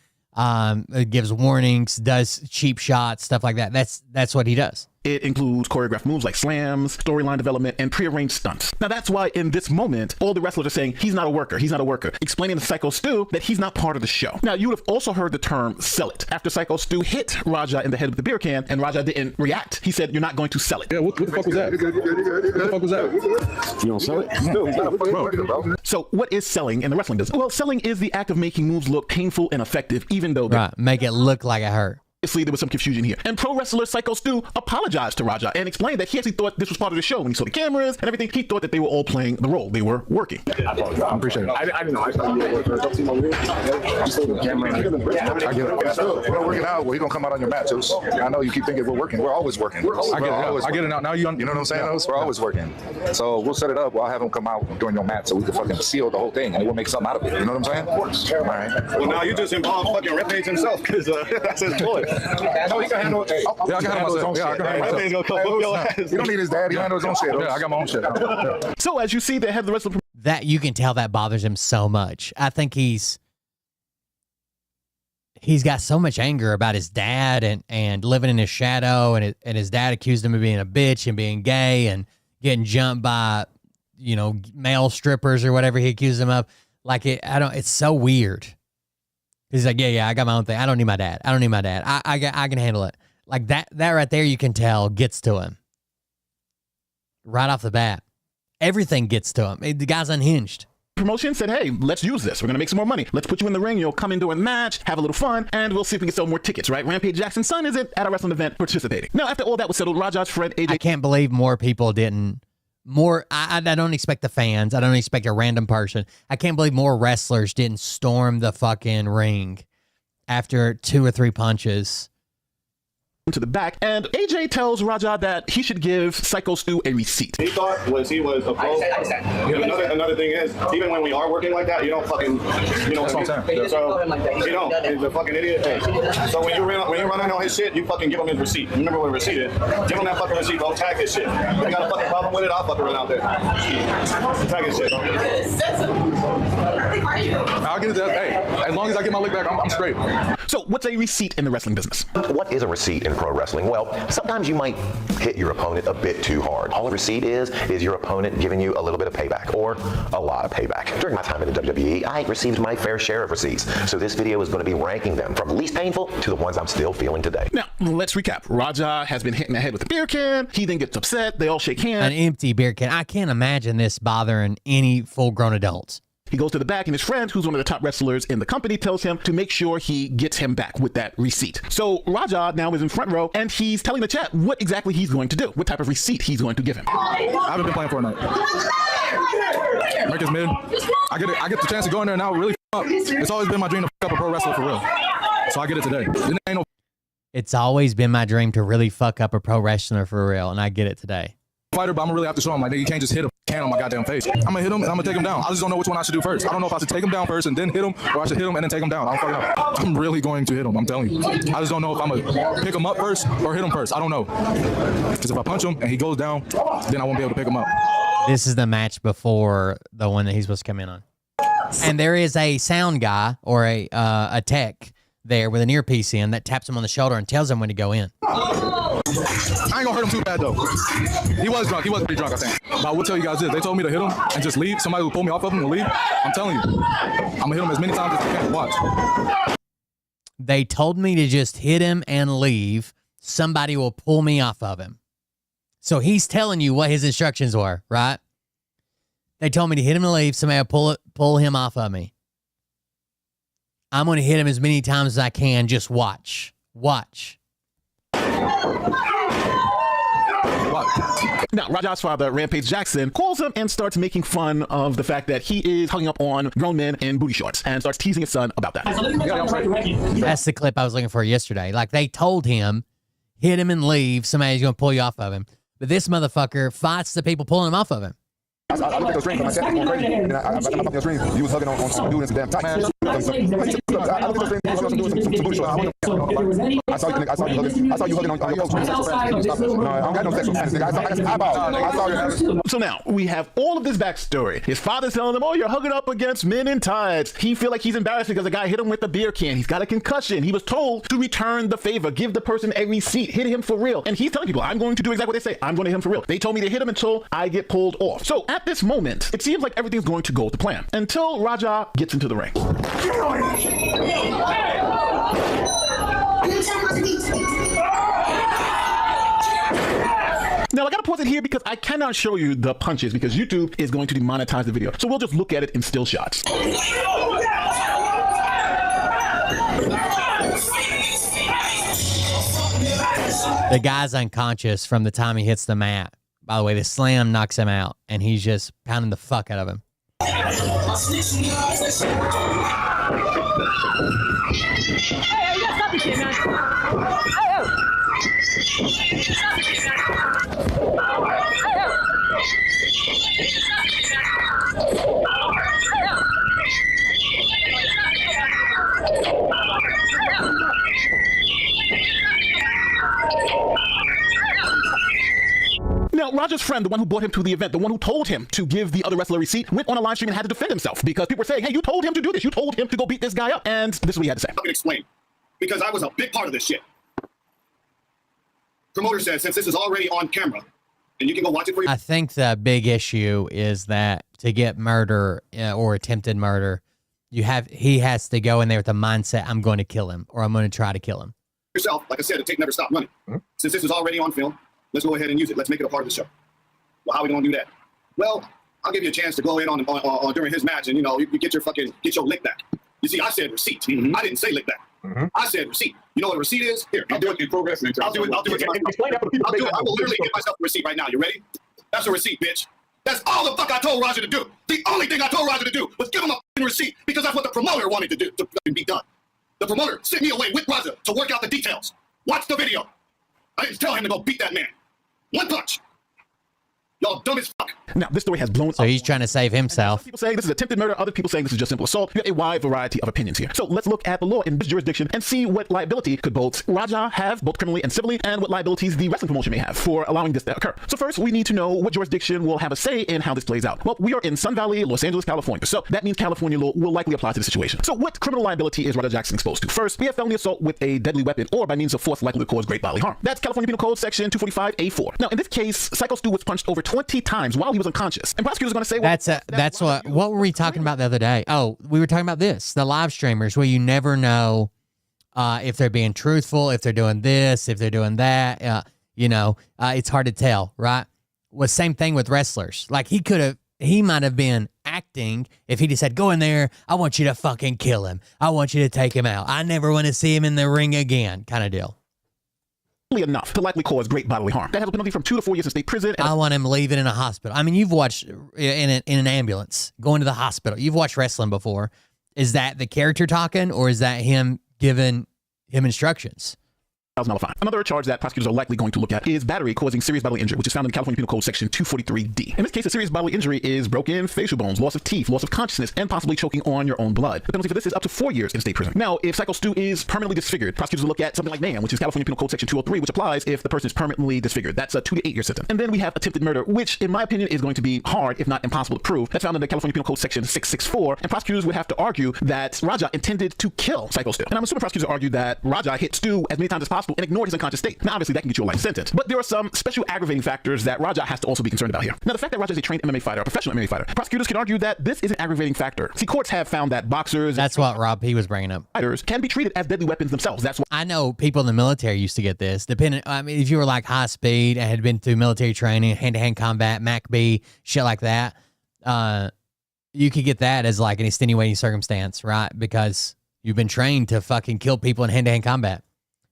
gives warnings, does cheap shots, stuff like that. That's what he does. It includes choreographed moves like slams, storyline development, and prearranged stunts. Now that's why in this moment, all the wrestlers are saying, he's not a worker, explaining to Psycho Stu that he's not part of the show. Now you would have also heard the term sell it. After Psycho Stu hit Raja in the head with the beer can and Raja didn't react, he said, you're not going to sell it. Yeah, what the fuck was that? What the fuck was that? You don't sell it? No, he's not a fucking worker, bro. So what is selling in the wrestling business? Well, selling is the act of making moves look painful and effective, even though make it look like it hurt. Obviously, there was some confusion here. And pro wrestler Psycho Stu apologized to Raja and explained that he actually thought this was part of the show. When he saw the cameras and everything, he thought that they were all playing the role. They were working. I appreciate it. I didn't know. I get it. We're working out. Well, you're going to come out on your mat, too. I know you keep thinking we're working. We're always working. I get it now. Now you know what I'm saying? We're always working. So we'll set it up. I'll have him come out during your mat so we can fucking seal the whole thing and we'll make something out of it. You know what I'm saying? All right. Well, now you just involved fucking Rip Page himself because that's his boy. No, he can handle it. Yeah, I can handle myself. Yeah, I can handle myself. Gonna come whoop your ass. You don't need his dad. He handles his own shit. Yeah, I got my own shit. So as you see, they have the wrestler. That you can tell that bothers him so much. I think he's got so much anger about his dad and living in his shadow, and his dad accused him of being a bitch and being gay and getting jumped by, male strippers or whatever he accused him of. It's so weird. He's like, yeah, I got my own thing. I don't need my dad. I can handle it. Like that right there, you can tell gets to him. Right off the bat. Everything gets to him. The guy's unhinged. Promotion said, hey, let's use this. We're going to make some more money. Let's put you in the ring. You'll come into a match, have a little fun, and we'll see if we can sell more tickets, right? Rampage Jackson's son isn't at a wrestling event participating. Now, after all that was settled, Raja's friend AJ... I can't believe more people didn't... I don't expect the fans. I don't expect a random person. I can't believe more wrestlers didn't storm the fucking ring after 2 or 3 punches to the back, and AJ tells Raja that he should give Psycho Stu a receipt. He thought he was opposed. Another thing is, even when we are working like that, you don't fucking, you know, so you don't. He's a fucking idiot. So when you run on his shit, you fucking give him his receipt. Remember what a receipt is? Give him that fucking receipt. Don't tag his shit. If you got a fucking problem with it, I'll fucking run out there. Tag his shit. I'll get it. Hey, as long as I get my lick back, I'm straight. So what's a receipt in the wrestling business? What is a receipt in pro wrestling? Well, sometimes you might hit your opponent a bit too hard. All a receipt is your opponent giving you a little bit of payback, or a lot of payback. During my time in the WWE, I received my fair share of receipts. So this video is going to be ranking them from least painful to the ones I'm still feeling today. Now, let's recap. Raja has been hit in the head with a beer can. He then gets upset. They all shake hands. An empty beer can. I can't imagine this bothering any full-grown adults. He goes to the back, and his friend, who's one of the top wrestlers in the company, tells him to make sure he gets him back with that receipt. So Raja now is in front row, and he's telling the chat what exactly he's going to do, what type of receipt he's going to give him. I haven't been playing Fortnite. America's mid. I get the chance to go in there and now really up. It's always been my dream to fuck up a pro wrestler for real. So I get it today. It's always been my dream to really fuck up a pro wrestler for real, and I get it today. Fighter, but I'm gonna really have to show him, like, you can't just hit him can on my goddamn face. I'm gonna hit him and I'm gonna take him down. I just don't know which one I should do first. I don't know if I should take him down first and then hit him, or I should hit him and then take him down. I don't fucking know. I'm really going to hit him, I'm telling you. I just don't know if I'm gonna pick him up first or hit him first. I don't know. Because if I punch him and he goes down, then I won't be able to pick him up. This is the match before the one that he's supposed to come in on. And there is a sound guy or a tech there with an earpiece in that taps him on the shoulder and tells him when to go in. I ain't gonna hurt him too bad though. He was drunk. He was pretty drunk, I think. But I will tell you guys this. They told me to hit him and just leave. Somebody will pull me off of him and leave. I'm telling you. I'm gonna hit him as many times as I can. Watch. They told me to just hit him and leave. Somebody will pull me off of him. So he's telling you what his instructions were, right? They told me to hit him and leave. Somebody will pull him off of me. I'm going to hit him as many times as I can. Just watch. Watch. Now, Raja's father, Rampage Jackson, calls him and starts making fun of the fact that he is hugging up on grown men in booty shorts and starts teasing his son about that. That's the clip I was looking for yesterday. Like, they told him, hit him and leave. Somebody's going to pull you off of him. But this motherfucker fights the people pulling him off of him. I looked at your screen, my chat was going crazy, and I looked at your screen, you was hugging on some dude in some damn tight. Man, I looked at your screen, you was hugging on some booty shorts. I saw you hugging on your screen. No, I don't got no sexual fantasy, nigga. I saw eyeballs. I saw your... So now, we have all of this backstory. His father's telling him, oh, you're hugging up against men in tights. He feel like he's embarrassed because the guy hit him with the beer can. He's got a concussion. He was told to return the favor, give the person a receipt, hit him for real. And he's telling people, I'm going to do exactly what they say. I'm going to hit him for real. They told me to hit him until I get pulled off. So at this moment, it seems like everything's going to go with the plan until Raja gets into the ring. Now, I gotta pause it here because I cannot show you the punches because YouTube is going to demonetize the video. So we'll just look at it in still shots. The guy's unconscious from the time he hits the mat. By the way, the slam knocks him out, and he's just pounding the fuck out of him. Hey, you gotta stop this shit, man. Now, Raja's friend, the one who brought him to the event, the one who told him to give the other wrestler a receipt, went on a live stream and had to defend himself because people were saying, hey, you told him to do this. You told him to go beat this guy up. And this is what he had to say. I can explain. Because I was a big part of this shit. Promoter says, since this is already on camera, and you can go watch it for yourself. I think the big issue is that to get murder or attempted murder, he has to go in there with the mindset, I'm going to kill him or I'm going to try to kill him. Yourself, like I said, the tape never stopped running. Since this is already on film, let's go ahead and use it. Let's make it a part of the show. Well, how are we going to do that? Well, I'll give you a chance to go in on during his match, and you get your lick back. You see, I said receipt. I didn't say lick back. I said receipt. You know what a receipt is? Here, I'll do it in progress. I'll do it. I will literally give myself a receipt right now. You ready? That's a receipt, bitch. That's all the fuck I told Roger to do. The only thing I told Roger to do was give him a receipt because that's what the promoter wanted to do to be done. The promoter sent me away with Roger to work out the details. Watch the video. I didn't tell him to go beat that man. One punch. Y'all dumb as fuck. Now, this story has blown So he's trying to save himself. Some people saying this is attempted murder. Other people saying this is just simple assault. You have a wide variety of opinions here. So let's look at the law in this jurisdiction and see what liability could both Raja have, both criminally and civilly, and what liabilities the wrestling promotion may have for allowing this to occur. So first, we need to know what jurisdiction will have a say in how this plays out. Well, we are in Sun Valley, Los Angeles, California. So that means California law will likely apply to the situation. So what criminal liability is Raja Jackson exposed to? First, we have felony assault with a deadly weapon or by means of force likely to cause great bodily harm. That's California Penal Code section 245A4. Now, in this case, Psycho Stu was punched over 20 times while he was unconscious. And prosecutors are going to say, well, that's what were we talking about the other day? Oh, we were talking about this, the live streamers, where you never know if they're being truthful, if they're doing this, if they're doing that. It's hard to tell, right? Well, same thing with wrestlers. Like he might have been acting if he just said, go in there, I want you to fucking kill him. I want you to take him out. I never want to see him in the ring again, kind of deal. Enough to likely cause great bodily harm. That has a penalty from 2 to 4 years in state prison. I want him leaving in a hospital. I mean, you've watched in an ambulance going to the hospital. You've watched wrestling before. Is that the character talking, or is that him giving him instructions? $1,000 fine. Another charge that prosecutors are likely going to look at is battery causing serious bodily injury, which is found in California Penal Code section 243D. In this case, a serious bodily injury is broken facial bones, loss of teeth, loss of consciousness, and possibly choking on your own blood. The penalty for this is up to 4 years in state prison. Now, if Psycho Stu is permanently disfigured, prosecutors will look at something like mayhem, which is California Penal Code section 203, which applies if the person is permanently disfigured. That's a 2 to 8 year sentence. And then we have attempted murder, which in my opinion is going to be hard, if not impossible to prove. That's found in the California Penal Code section 664, and prosecutors would have to argue that Raja intended to kill Psycho Stu. And I'm assuming prosecutors argue that Raja hit Stu as many times as possible and ignored his unconscious state. Now, obviously, that can get you a life sentence. But there are some special aggravating factors that Raja has to also be concerned about here. Now, the fact that Raja is a trained MMA fighter, a professional MMA fighter, prosecutors can argue that this is an aggravating factor. See, courts have found that boxers... That's what Rob P. was bringing up. ...fighters can be treated as deadly weapons themselves. That's why... I know people in the military used to get this. If you were like high speed and had been through military training, hand-to-hand combat, MACB, shit like that, you could get that as like an extenuating circumstance, right? Because you've been trained to fucking kill people in hand-to-hand combat.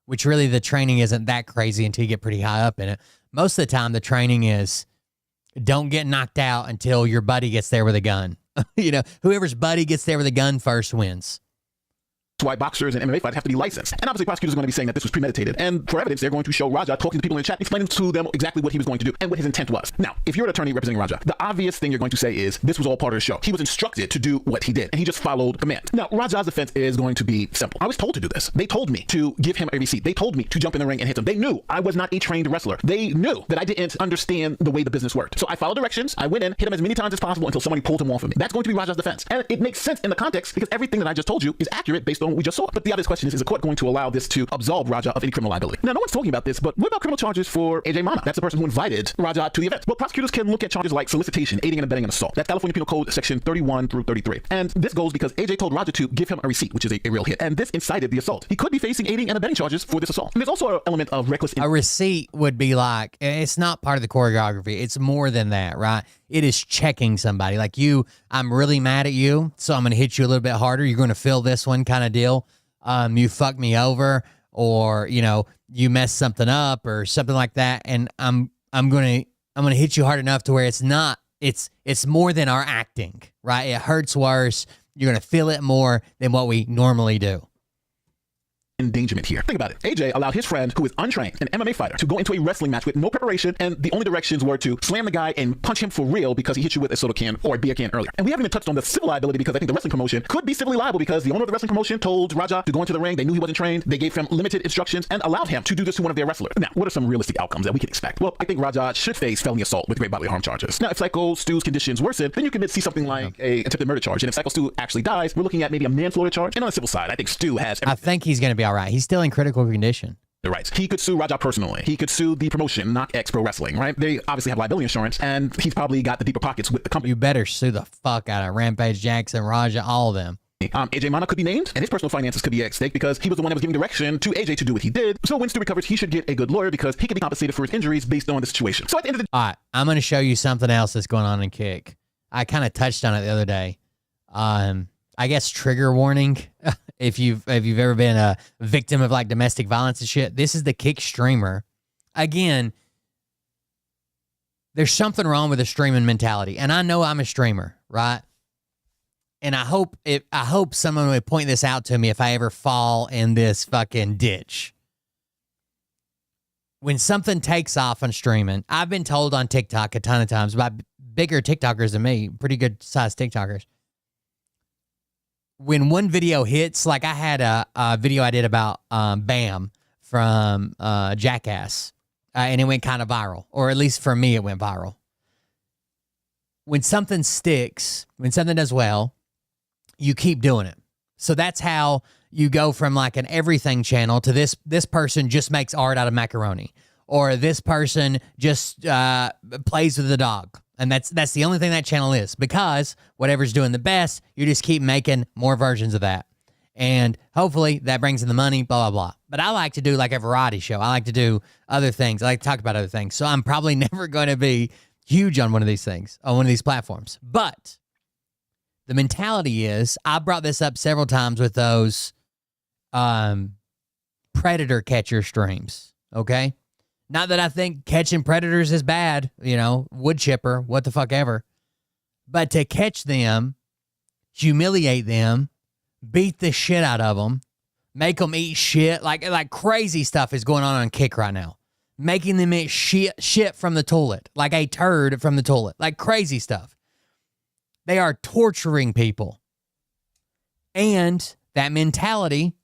Which really the training isn't that crazy until you get pretty high up in it. Most of the time, the training is don't get knocked out until your buddy gets there with a gun. Whoever's buddy gets there with a gun first wins. That's why boxers and MMA fighters have to be licensed. And obviously prosecutors are going to be saying that this was premeditated. And for evidence, they're going to show Raja talking to people in the chat, explaining to them exactly what he was going to do and what his intent was. Now, if you're an attorney representing Raja, the obvious thing you're going to say is this was all part of the show. He was instructed to do what he did, and he just followed command. Now, Raja's defense is going to be simple. I was told to do this. They told me to give him a receipt. They told me to jump in the ring and hit him. They knew I was not a trained wrestler. They knew that I didn't understand the way the business worked. So I followed directions. I went in, hit him as many times as possible until somebody pulled him off of me. That's going to be Raja's defense. And it makes sense in the context because everything that I just told you is accurate based on what we just saw. But the obvious question is the court going to allow this to absolve Raja of any criminal liability? Now, no one's talking about this, but what about criminal charges for AJ Mana? That's the person who invited Raja to the event. Well, prosecutors can look at charges like solicitation, aiding and abetting an assault. That's California Penal Code section 31 through 33. And this goes because AJ told Raja to give him a receipt, which is a real hit. And this incited the assault. He could be facing aiding and abetting charges for this assault. And there's also an element of reckless... A receipt would be like, it's not part of the choreography. It's more than that, right? It is checking somebody. Like I'm really mad at you, so I'm going to hit you a little bit harder. You're going to feel this one kind of deal. You fucked me over, or you messed something up, or something like that, and I'm gonna hit you hard enough to where it's more than our acting, right? It hurts worse. You're gonna feel it more than what we normally do. Endangerment here. Think about it. AJ allowed his friend, who is untrained, an MMA fighter, to go into a wrestling match with no preparation, and the only directions were to slam the guy and punch him for real because he hit you with a soda can or a beer can earlier. And we haven't even touched on the civil liability because I think the wrestling promotion could be civilly liable because the owner of the wrestling promotion told Raja to go into the ring. They knew he wasn't trained. They gave him limited instructions and allowed him to do this to one of their wrestlers. Now, what are some realistic outcomes that we can expect? Well, I think Raja should face felony assault with great bodily harm charges. Now, if Psycho Stu's conditions worsen, then you can see something like a attempted murder charge. And if Psycho Stu actually dies, we're looking at maybe a manslaughter charge. And on the civil side, I think Stu has... I think he's going to be all right. He's still in critical condition. The rights. He could sue Raja personally. He could sue the promotion, Knock X Pro Wrestling, right? They obviously have liability insurance, and he's probably got the deeper pockets with the company. You better sue the fuck out of Rampage Jackson, Raja, all of them. AJ Mana could be named, and his personal finances could be at stake because he was the one that was giving direction to AJ to do what he did. So when Stu recovers, he should get a good lawyer because he could be compensated for his injuries based on the situation. So at the end of the all right, I'm going to show you something else that's going on in Kick. I kind of touched on it the other day. I guess trigger warning. If you've ever been a victim of like domestic violence and shit, this is the Kick streamer. Again, there's something wrong with the streaming mentality, and I know I'm a streamer, right? And I hope someone would point this out to me if I ever fall in this fucking ditch. when something takes off on streaming, I've been told on TikTok a ton of times by bigger TikTokers than me, pretty good sized TikTokers. When one video hits, like I had a video I did about Bam from Jackass, and it went kind of viral, or at least for me, it went viral. When something sticks, when something does well, you keep doing it. So that's how you go from like an everything channel to this person just makes art out of macaroni, or this person just plays with the dog. And that's the only thing that channel is, because whatever's doing the best, you just keep making more versions of that. And hopefully that brings in the money, blah, blah, blah. But I like to do like a variety show. I like to do other things. I like to talk about other things. So I'm probably never going to be huge on one of these things, on one of these platforms. But the mentality is, I brought this up several times with those predator catcher streams, okay? Not that I think catching predators is bad, wood chipper, what the fuck ever. But to catch them, humiliate them, beat the shit out of them, make them eat shit, like crazy stuff is going on Kick right now. Making them eat shit from the toilet, like a turd from the toilet, like crazy stuff. They are torturing people. And that mentality,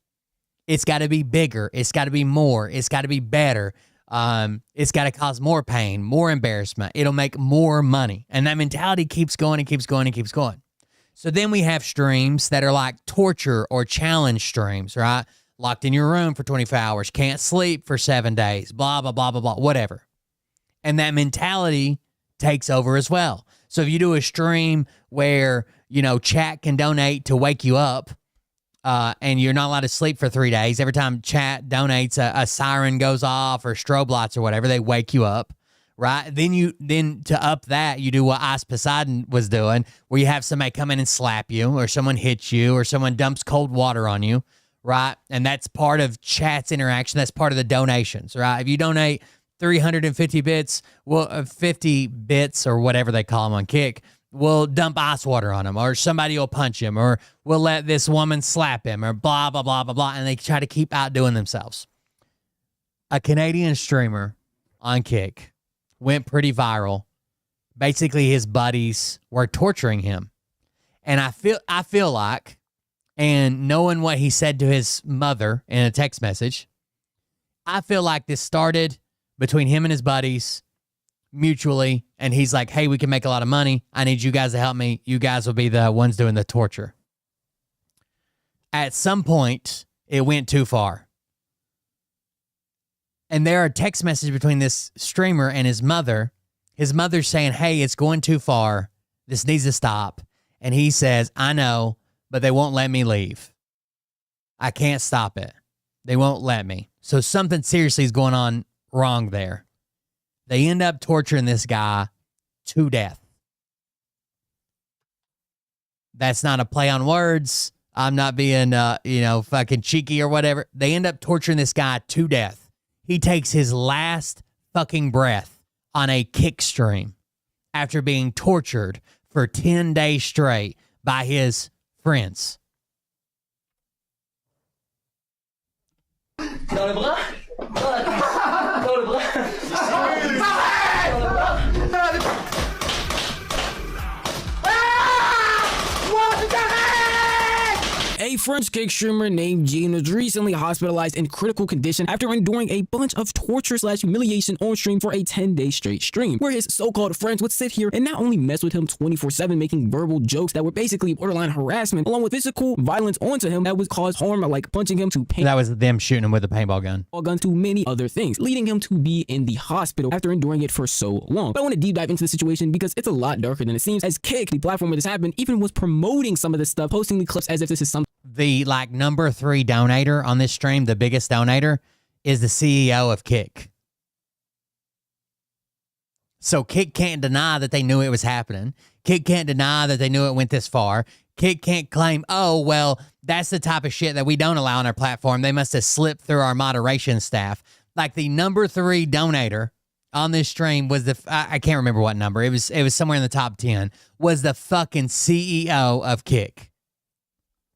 it's got to be bigger. It's got to be more. It's got to be better. It's got to cause more pain, more embarrassment. It'll make more money. And that mentality keeps going and keeps going and keeps going. So then we have streams that are like torture or challenge streams, right? Locked in your room for 24 hours, can't sleep for 7 days, blah, blah, blah, blah, blah, whatever. And that mentality takes over as well. So if you do a stream where, chat can donate to wake you up, and you're not allowed to sleep for 3 days, every time chat donates, a siren goes off or strobe lights or whatever, they wake you up, right? Then to up that, you do what Ice Poseidon was doing, where you have somebody come in and slap you, or someone hits you, or someone dumps cold water on you, right? And that's part of chat's interaction. That's part of the donations, right? If you donate 350 bits, 50 bits or whatever they call them on Kick, we'll dump ice water on him, or somebody will punch him, or we'll let this woman slap him, or blah, blah, blah, blah, blah. And they try to keep outdoing themselves. A Canadian streamer on Kick went pretty viral. Basically, his buddies were torturing him. And I feel like, and knowing what he said to his mother in a text message, I feel like this started between him and his buddies mutually, and he's like, hey, we can make a lot of money. I need you guys to help me. You guys will be the ones doing the torture. At some point, it went too far. And there are text messages between this streamer and his mother. His mother's saying, hey, it's going too far. This needs to stop. And he says, I know, but they won't let me leave. I can't stop it. They won't let me. So something seriously is going on wrong there. They end up torturing this guy to death. That's not a play on words. I'm not being, fucking cheeky or whatever. They end up torturing this guy to death. He takes his last fucking breath on a Kick stream after being tortured for 10 days straight by his friends. Dans le bras? Dans le bras? A French Kick streamer named Jean was recently hospitalized in critical condition after enduring a bunch of torture/humiliation on stream for a 10-day straight stream, where his so-called friends would sit here and not only mess with him 24/7, making verbal jokes that were basically borderline harassment, along with physical violence onto him that would cause harm, like punching him to pain. That was them shooting him with a paintball gun. To many other things, leading him to be in the hospital after enduring it for so long. But I want to deep dive into the situation because it's a lot darker than it seems, as Kick, the platform where this happened, even was promoting some of this stuff, posting the clips as if this is something. The number 3 donator on this stream, the biggest donator, is the CEO of Kick. So Kick can't deny that they knew it was happening. Kick can't deny that they knew it went this far. Kick can't claim, oh, well, that's the type of shit that we don't allow on our platform. They must have slipped through our moderation staff. Like the number 3 donator on this stream was I can't remember what number. It was somewhere in the top 10, was the fucking CEO of Kick.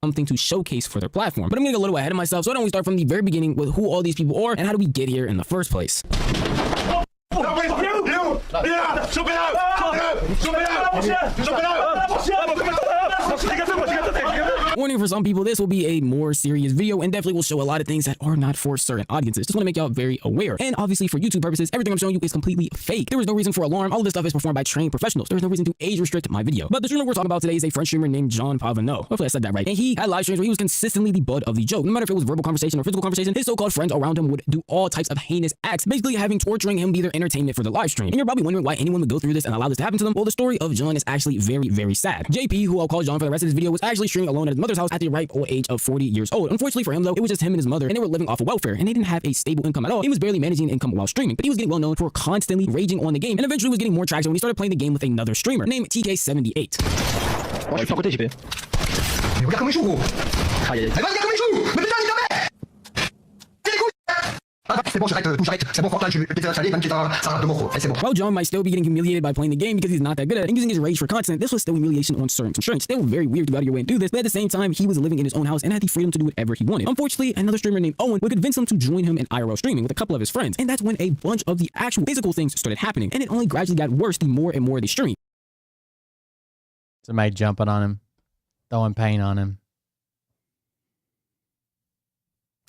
something to showcase for their platform. But I'm getting a little ahead of myself, so why don't we start from the very beginning with who all these people are and how do we get here in the first place. Warning for some people, this will be a more serious video and definitely will show a lot of things that are not for certain audiences. Just want to make y'all very aware. And obviously for YouTube purposes, everything I'm showing you is completely fake. There is no reason for alarm. All of this stuff is performed by trained professionals. There is no reason to age restrict my video. But the streamer we're talking about today is a French streamer named John Pavano. Hopefully I said that right. And he had live streams where he was consistently the butt of the joke. No matter if it was verbal conversation or physical conversation, his so-called friends around him would do all types of heinous acts, basically having torturing him be their entertainment for the live stream. And you're probably wondering why anyone would go through this and allow this to happen to them. Well, the story of John is actually very, very sad. JP, who I'll call John for the rest of this video, was actually streaming alone at his mother's house at the ripe old age of 40 years old. Unfortunately for him though, it was just him and his mother, and they were living off of welfare, and they didn't have a stable income at all. He was barely managing income while streaming, but he was getting well known for constantly raging on the game, and eventually was getting more traction when he started playing the game with another streamer named TK78. Moi je suis pas à côté, JP. Mais regarde comme il joue, gros. Aïe aïe. Regarde comme il joue. Mais putain, il dormait. C'est cool. C'est bon, j'arrête, c'est bon, Fortnite, je vais péter l'installer, même si ça rate de mort, c'est bon. While John might still be getting humiliated by playing the game because he's not that good at it and using his rage for content, this was still humiliation on certain constraints. Still very weird to go out of your way and do this, but at the same time, he was living in his own house and had the freedom to do whatever he wanted. Unfortunately, another streamer named Owen would convince him to join him in IRL streaming with a couple of his friends, and that's when a bunch of the actual physical things started happening, and it only gradually got worse the more and more they streamed. Somebody jumping on him, throwing paint on him,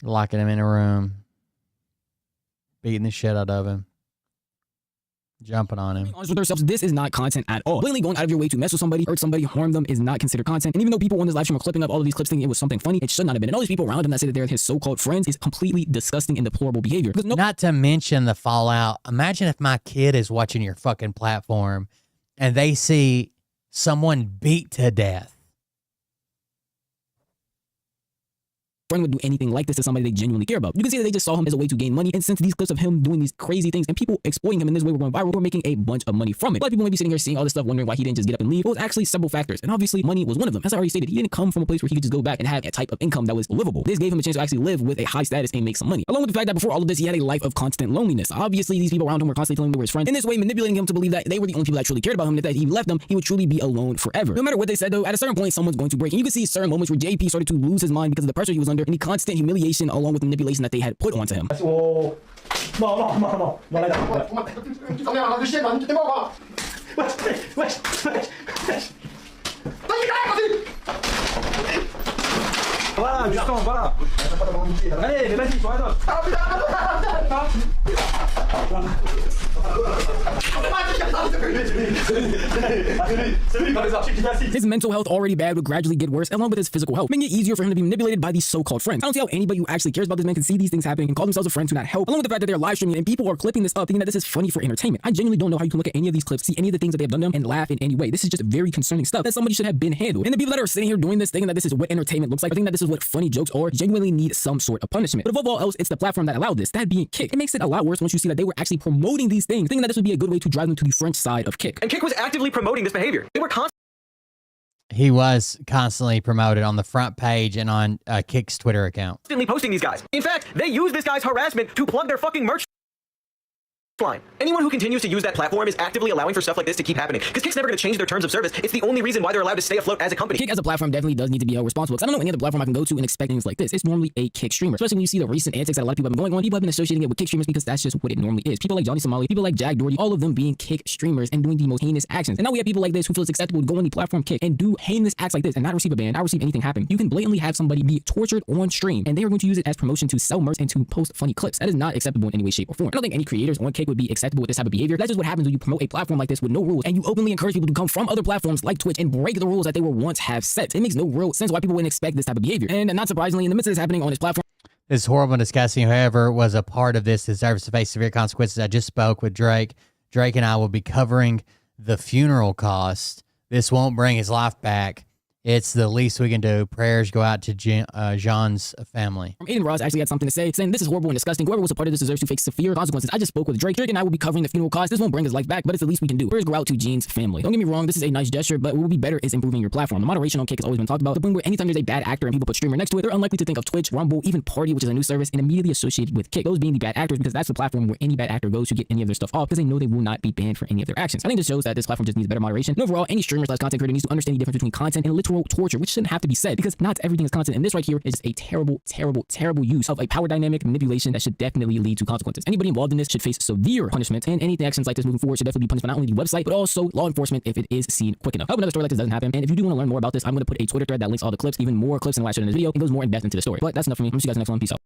locking him in a room, beating the shit out of him, jumping on him. Honest with ourselves, this is not content at all. Blatantly going out of your way to mess with somebody, hurt somebody, harm them is not considered content. And even though people on this live stream are clipping up all of these clips thinking it was something funny, it should not have been. And all these people around him that say that they're his so-called friends is completely disgusting and deplorable behavior. Not to mention the fallout. Imagine if my kid is watching your fucking platform and they see someone beat to death. Friend would do anything like this to somebody they genuinely care about. You can see that they just saw him as a way to gain money, and since these clips of him doing these crazy things and people exploiting him in this way were going viral, we're making a bunch of money from it. A lot of people may be sitting here seeing all this stuff wondering why he didn't just get up and leave. It was actually several factors, and obviously money was one of them. As I already stated, he didn't come from a place where he could just go back and have a type of income that was livable. This gave him a chance to actually live with a high status and make some money. Along with the fact that before all of this, he had a life of constant loneliness. Obviously, these people around him were constantly telling him they were his friends, in this way manipulating him to believe that they were the only people that truly cared about him, and that if he left them, he would truly be alone forever. No matter what they said though, at a certain point, someone's going to break. And you can see certain moments where JP started to lose his mind because of the pressure he was under and the constant humiliation along with the manipulation that they had put onto him. Voilà, justement, voilà. Allez, mais vas-y, sur la note. His mental health, already bad, would gradually get worse, along with his physical health, making it easier for him to be manipulated by these so-called friends. I don't see how anybody who actually cares about this man can see these things happening and call themselves a friend to not help, along with the fact that they're live streaming and people are clipping this up thinking that this is funny for entertainment. I genuinely don't know how you can look at any of these clips, see any of the things that they have done to him, and laugh in any way. This is just very concerning stuff that somebody should have been handled. And the people that are sitting here doing this, thinking that this is what entertainment looks like, or thinking that this is what funny jokes are, genuinely need some sort of punishment. But above all else, it's the platform that allowed this, that being Kick. It makes it a lot worse once you see that they were actually promoting these things, thinking that this would be a good way to drive them to the French side of Kick. And Kick was actively promoting this behavior. They were He was constantly promoted on the front page and on Kick's Twitter account. constantly posting these guys. In fact, they use this guy's harassment to plug their fucking merch line. Anyone who continues to use that platform is actively allowing for stuff like this to keep happening. Because Kick's never going to change their terms of service. It's the only reason why they're allowed to stay afloat as a company. Kick as a platform definitely does need to be held responsible. Because I don't know any other platform I can go to and expect things like this. It's normally a Kick streamer. Especially when you see the recent antics that a lot of people have been going on. People have been associating it with Kick streamers because that's just what it normally is. People like Johnny Somali, people like Jack Doherty, all of them being Kick streamers and doing the most heinous actions. And now we have people like this who feel it's acceptable to go on the platform Kick and do heinous acts like this and not receive a ban, not receive anything happen. You can blatantly have somebody be tortured on stream and they are going to use it as promotion to sell merch and to post funny clips. That is not acceptable in any way, shape, or form. I don't think any creators on Kick would be acceptable with this type of behavior. That's just what happens when you promote a platform like this with no rules and you openly encourage people to come from other platforms like Twitch and break the rules that they were once have set. It makes no real sense why people wouldn't expect this type of behavior. And not surprisingly, in the midst of this happening on his platform, This horrible and disgusting, whoever was a part of this deserves to face severe consequences. I just spoke with Drake. Drake and I will be covering the funeral cost. This won't bring his life back. It's the least we can do. Prayers go out to Jean's family. Aiden Ross actually had something to say, saying this is horrible and disgusting. Whoever was a part of this deserves to face severe consequences. I just spoke with Drake. Drake and I will be covering the funeral cost. This won't bring his life back, but it's the least we can do. Prayers go out to Jean's family. Don't get me wrong, this is a nice gesture, but what would be better is improving your platform. The moderation on Kick has always been talked about. The point where anytime there's a bad actor and people put streamer next to it, they're unlikely to think of Twitch, Rumble, even Party, which is a new service, and immediately associated with Kick. Those being the bad actors, because that's the platform where any bad actor goes to get any of their stuff off, because they know they will not be banned for any of their actions. I think this shows that this platform just needs better moderation. And overall, any streamer / content creator needs to understand the difference between content and literal general torture, which shouldn't have to be said because not everything is content. And this right here is just a terrible, terrible, terrible use of a power dynamic manipulation that should definitely lead to consequences. Anybody involved in this should face severe punishment, and any actions like this moving forward should definitely be punished by not only the website, but also law enforcement if it is seen quick enough. I hope another story like this doesn't happen. And if you do want to learn more about this, I'm going to put a Twitter thread that links all the clips, even more clips than what I showed in this video, and goes more in depth into the story. But that's enough for me. I'm see you guys next one. Peace out.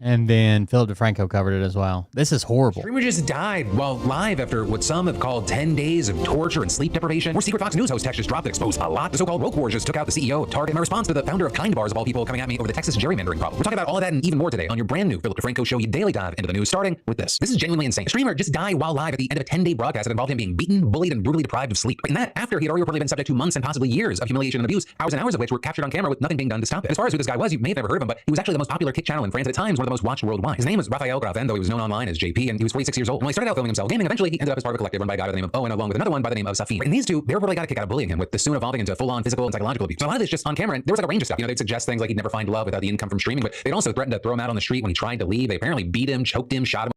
And then Philip DeFranco covered it as well. This is horrible. Streamer just died while live after what some have called 10 days of torture and sleep deprivation. More secret Fox News host text just dropped that exposed a lot. The so-called woke wars just took out the CEO of Target. My response to the founder of Kind Bars, of all people, coming at me over the Texas gerrymandering problem. We're talking about all of that and even more today on your brand new Philip DeFranco show. You daily dive into the news, starting with this. This is genuinely insane. A streamer just died while live at the end of a 10-day broadcast that involved him being beaten, bullied, and brutally deprived of sleep. And that after he had already reportedly been subject to months and possibly years of humiliation and abuse, hours and hours of which were captured on camera with nothing being done to stop it. And as far as who this guy was, you may have never heard of him, but he was actually the most popular kick channel in France at times, one of the most watched worldwide. His name was Rafael Grafen, though he was known online as JP, and he was 46 years old. And when he started out filming himself gaming, eventually he ended up as part of a collective run by a guy by the name of Owen, along with another one by the name of Safin. And these two, they reportedly got a kick out of bullying him, with this soon evolving into full-on physical and psychological abuse. So a lot of this just on camera, and there was like a range of stuff. You know, they'd suggest things like he'd never find love without the income from streaming, but they'd also threaten to throw him out on the street when he tried to leave. They apparently beat him, choked him, shot him.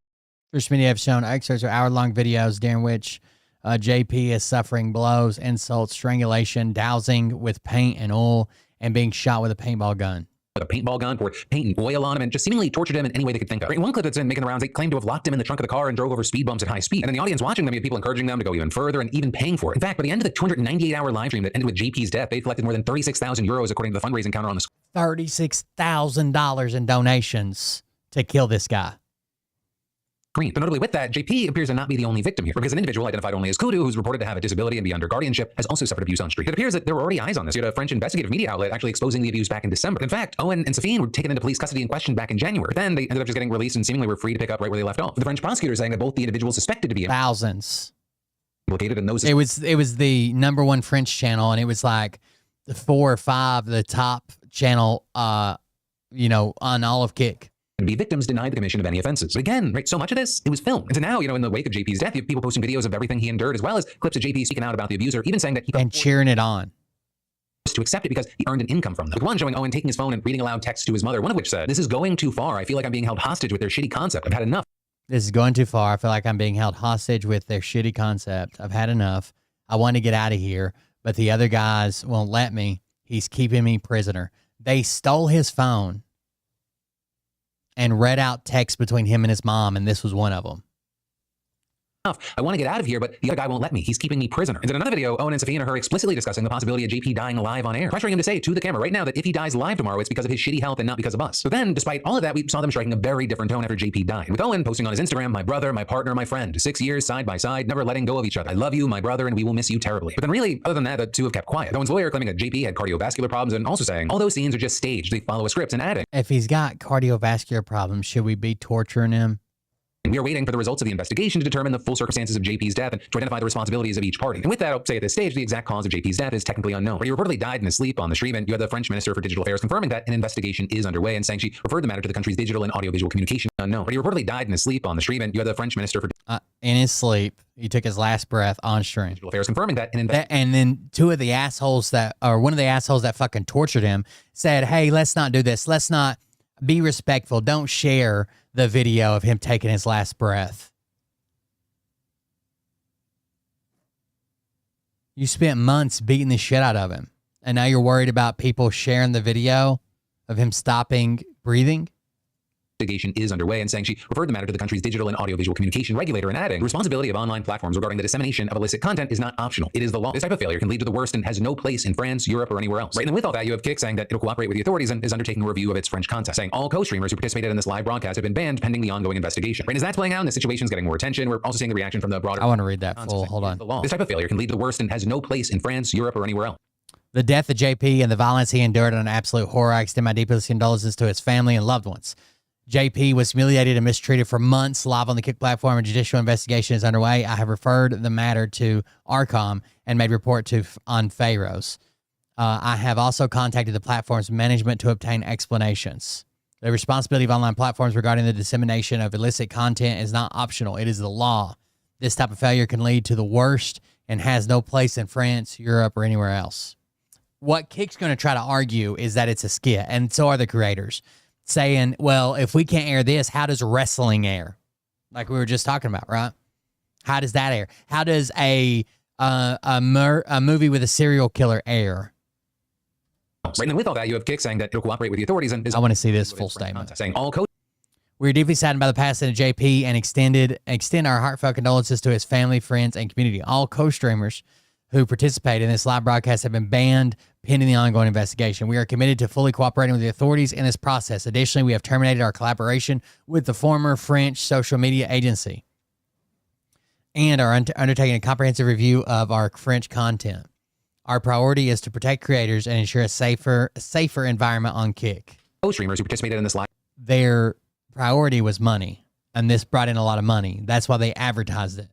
First media have shown excerpts of hour-long videos during which JP is suffering blows, insults, strangulation, dousing with paint and oil, and being shot with a paintball gun. With a paintball gun, poured paint and oil on him, and just seemingly tortured him in any way they could think of. In one clip that's been making the rounds, they claimed to have locked him in the trunk of the car and drove over speed bumps at high speed. And in the audience watching them, you had people encouraging them to go even further and even paying for it. In fact, by the end of the 298-hour live stream that ended with JP's death, they collected more than 36,000 euros according to the fundraising counter on the screen. $36,000 in donations to kill this guy. But notably with that, JP appears to not be the only victim here, because an individual identified only as Kudu, who's reported to have a disability and be under guardianship, has also suffered abuse on stream. It appears that there were already eyes on this. You had a French investigative media outlet actually exposing the abuse back in December. In fact, Owen and Safin were taken into police custody and questioned back in January. But then they ended up just getting released and seemingly were free to pick up right where they left off. The French prosecutor saying that both the individuals suspected to be thousands implicated in those. It was the #1 French channel, and it was like the 4 or 5, the top channel, you know, on all of Kick. And be victims denied the commission of any offenses. But again, right, so much of this, it was filmed. And so now, you know, in the wake of JP's death, you have people posting videos of everything he endured, as well as clips of JP speaking out about the abuser, even saying that he and cheering it on to accept it because he earned an income from them. With one showing Owen taking his phone and reading aloud texts to his mother, one of which said, "This is going too far. I feel like I'm being held hostage with their shitty concept. I've had enough. This is going too far. I feel like I'm being held hostage with their shitty concept. I've had enough. I want to get out of here, but the other guys won't let me. He's keeping me prisoner." They stole his phone and read out texts between him and his mom, and this was one of them. I want to get out of here, but the other guy won't let me. He's keeping me prisoner. And in another video, Owen and Safin are her explicitly discussing the possibility of JP dying live on air, pressuring him to say to the camera right now that if he dies live tomorrow, it's because of his shitty health and not because of us. So then, despite all of that, we saw them striking a very different tone after JP died. With Owen posting on his Instagram, "My brother, my partner, my friend, 6 years side by side, never letting go of each other. I love you, my brother, and we will miss you terribly." But then really, other than that, the two have kept quiet. Owen's lawyer claiming that JP had cardiovascular problems and also saying all those scenes are just staged. They follow a script, and adding, "If he's got cardiovascular problems, should we be torturing him?" We are waiting for the results of the investigation to determine the full circumstances of JP's death and to identify the responsibilities of each party. And with that, I'll say at this stage, the exact cause of JP's death is technically unknown. But he reportedly died in his sleep on the stream, and you had the French Minister for Digital Affairs confirming that an investigation is underway and saying she referred the matter to the country's digital and audiovisual communication unknown. But he reportedly died in his sleep on the stream, and you had the French Minister for in his sleep, he took his last breath on stream. Digital Affairs confirming that and then one of the assholes that fucking tortured him said, "Hey, let's not do this. Let's not be respectful. Don't share the video of him taking his last breath." You spent months beating the shit out of him, and now you're worried about people sharing the video of him stopping breathing? Investigation is underway and saying she referred the matter to the country's digital and audiovisual communication regulator and adding, "The responsibility of online platforms regarding the dissemination of illicit content is not optional. It is the law. This type of failure can lead to the worst and has no place in France, Europe, or anywhere else." Right, and with all that, you have Kick saying that it'll cooperate with the authorities and is undertaking a review of its French content, saying all co-streamers who participated in this live broadcast have been banned pending the ongoing investigation. Right, and as that's playing out and the situation's getting more attention, we're also seeing the reaction from the broader... I want to read that full. Hold on. The law. This type of failure can lead to the worst and has no place in France, Europe, or anywhere else. The death of JP and the violence he endured are an absolute horror. I extend my deepest condolences to his family and loved ones. JP was humiliated and mistreated for months live on the Kick platform. A judicial investigation is underway. I have referred the matter to ARCOM and made report on Pharaohs. I have also contacted the platform's management to obtain explanations. The responsibility of online platforms regarding the dissemination of illicit content is not optional. It is the law. This type of failure can lead to the worst and has no place in France, Europe, or anywhere else. What Kick's going to try to argue is that it's a skit, and so are the creators, saying, well, if we can't air this, how does wrestling air? Like we were just talking about, right? How does that air? How does a a movie with a serial killer air. Right, and then with all that, you have Kick saying that he'll cooperate with the authorities and I want to see this full statement. saying all code. We're deeply saddened by the passing of JP and extend our heartfelt condolences to his family, friends, and community. All co-streamers who participate in this live broadcast have been banned pending the ongoing investigation. We are committed to fully cooperating with the authorities in this process. Additionally, we have terminated our collaboration with the former French social media agency and are undertaking a comprehensive review of our French content. Our priority is to protect creators and ensure a safer environment on Kick. Co-streamers who participated in this live. Their priority was money, and this brought in a lot of money. That's why they advertised it.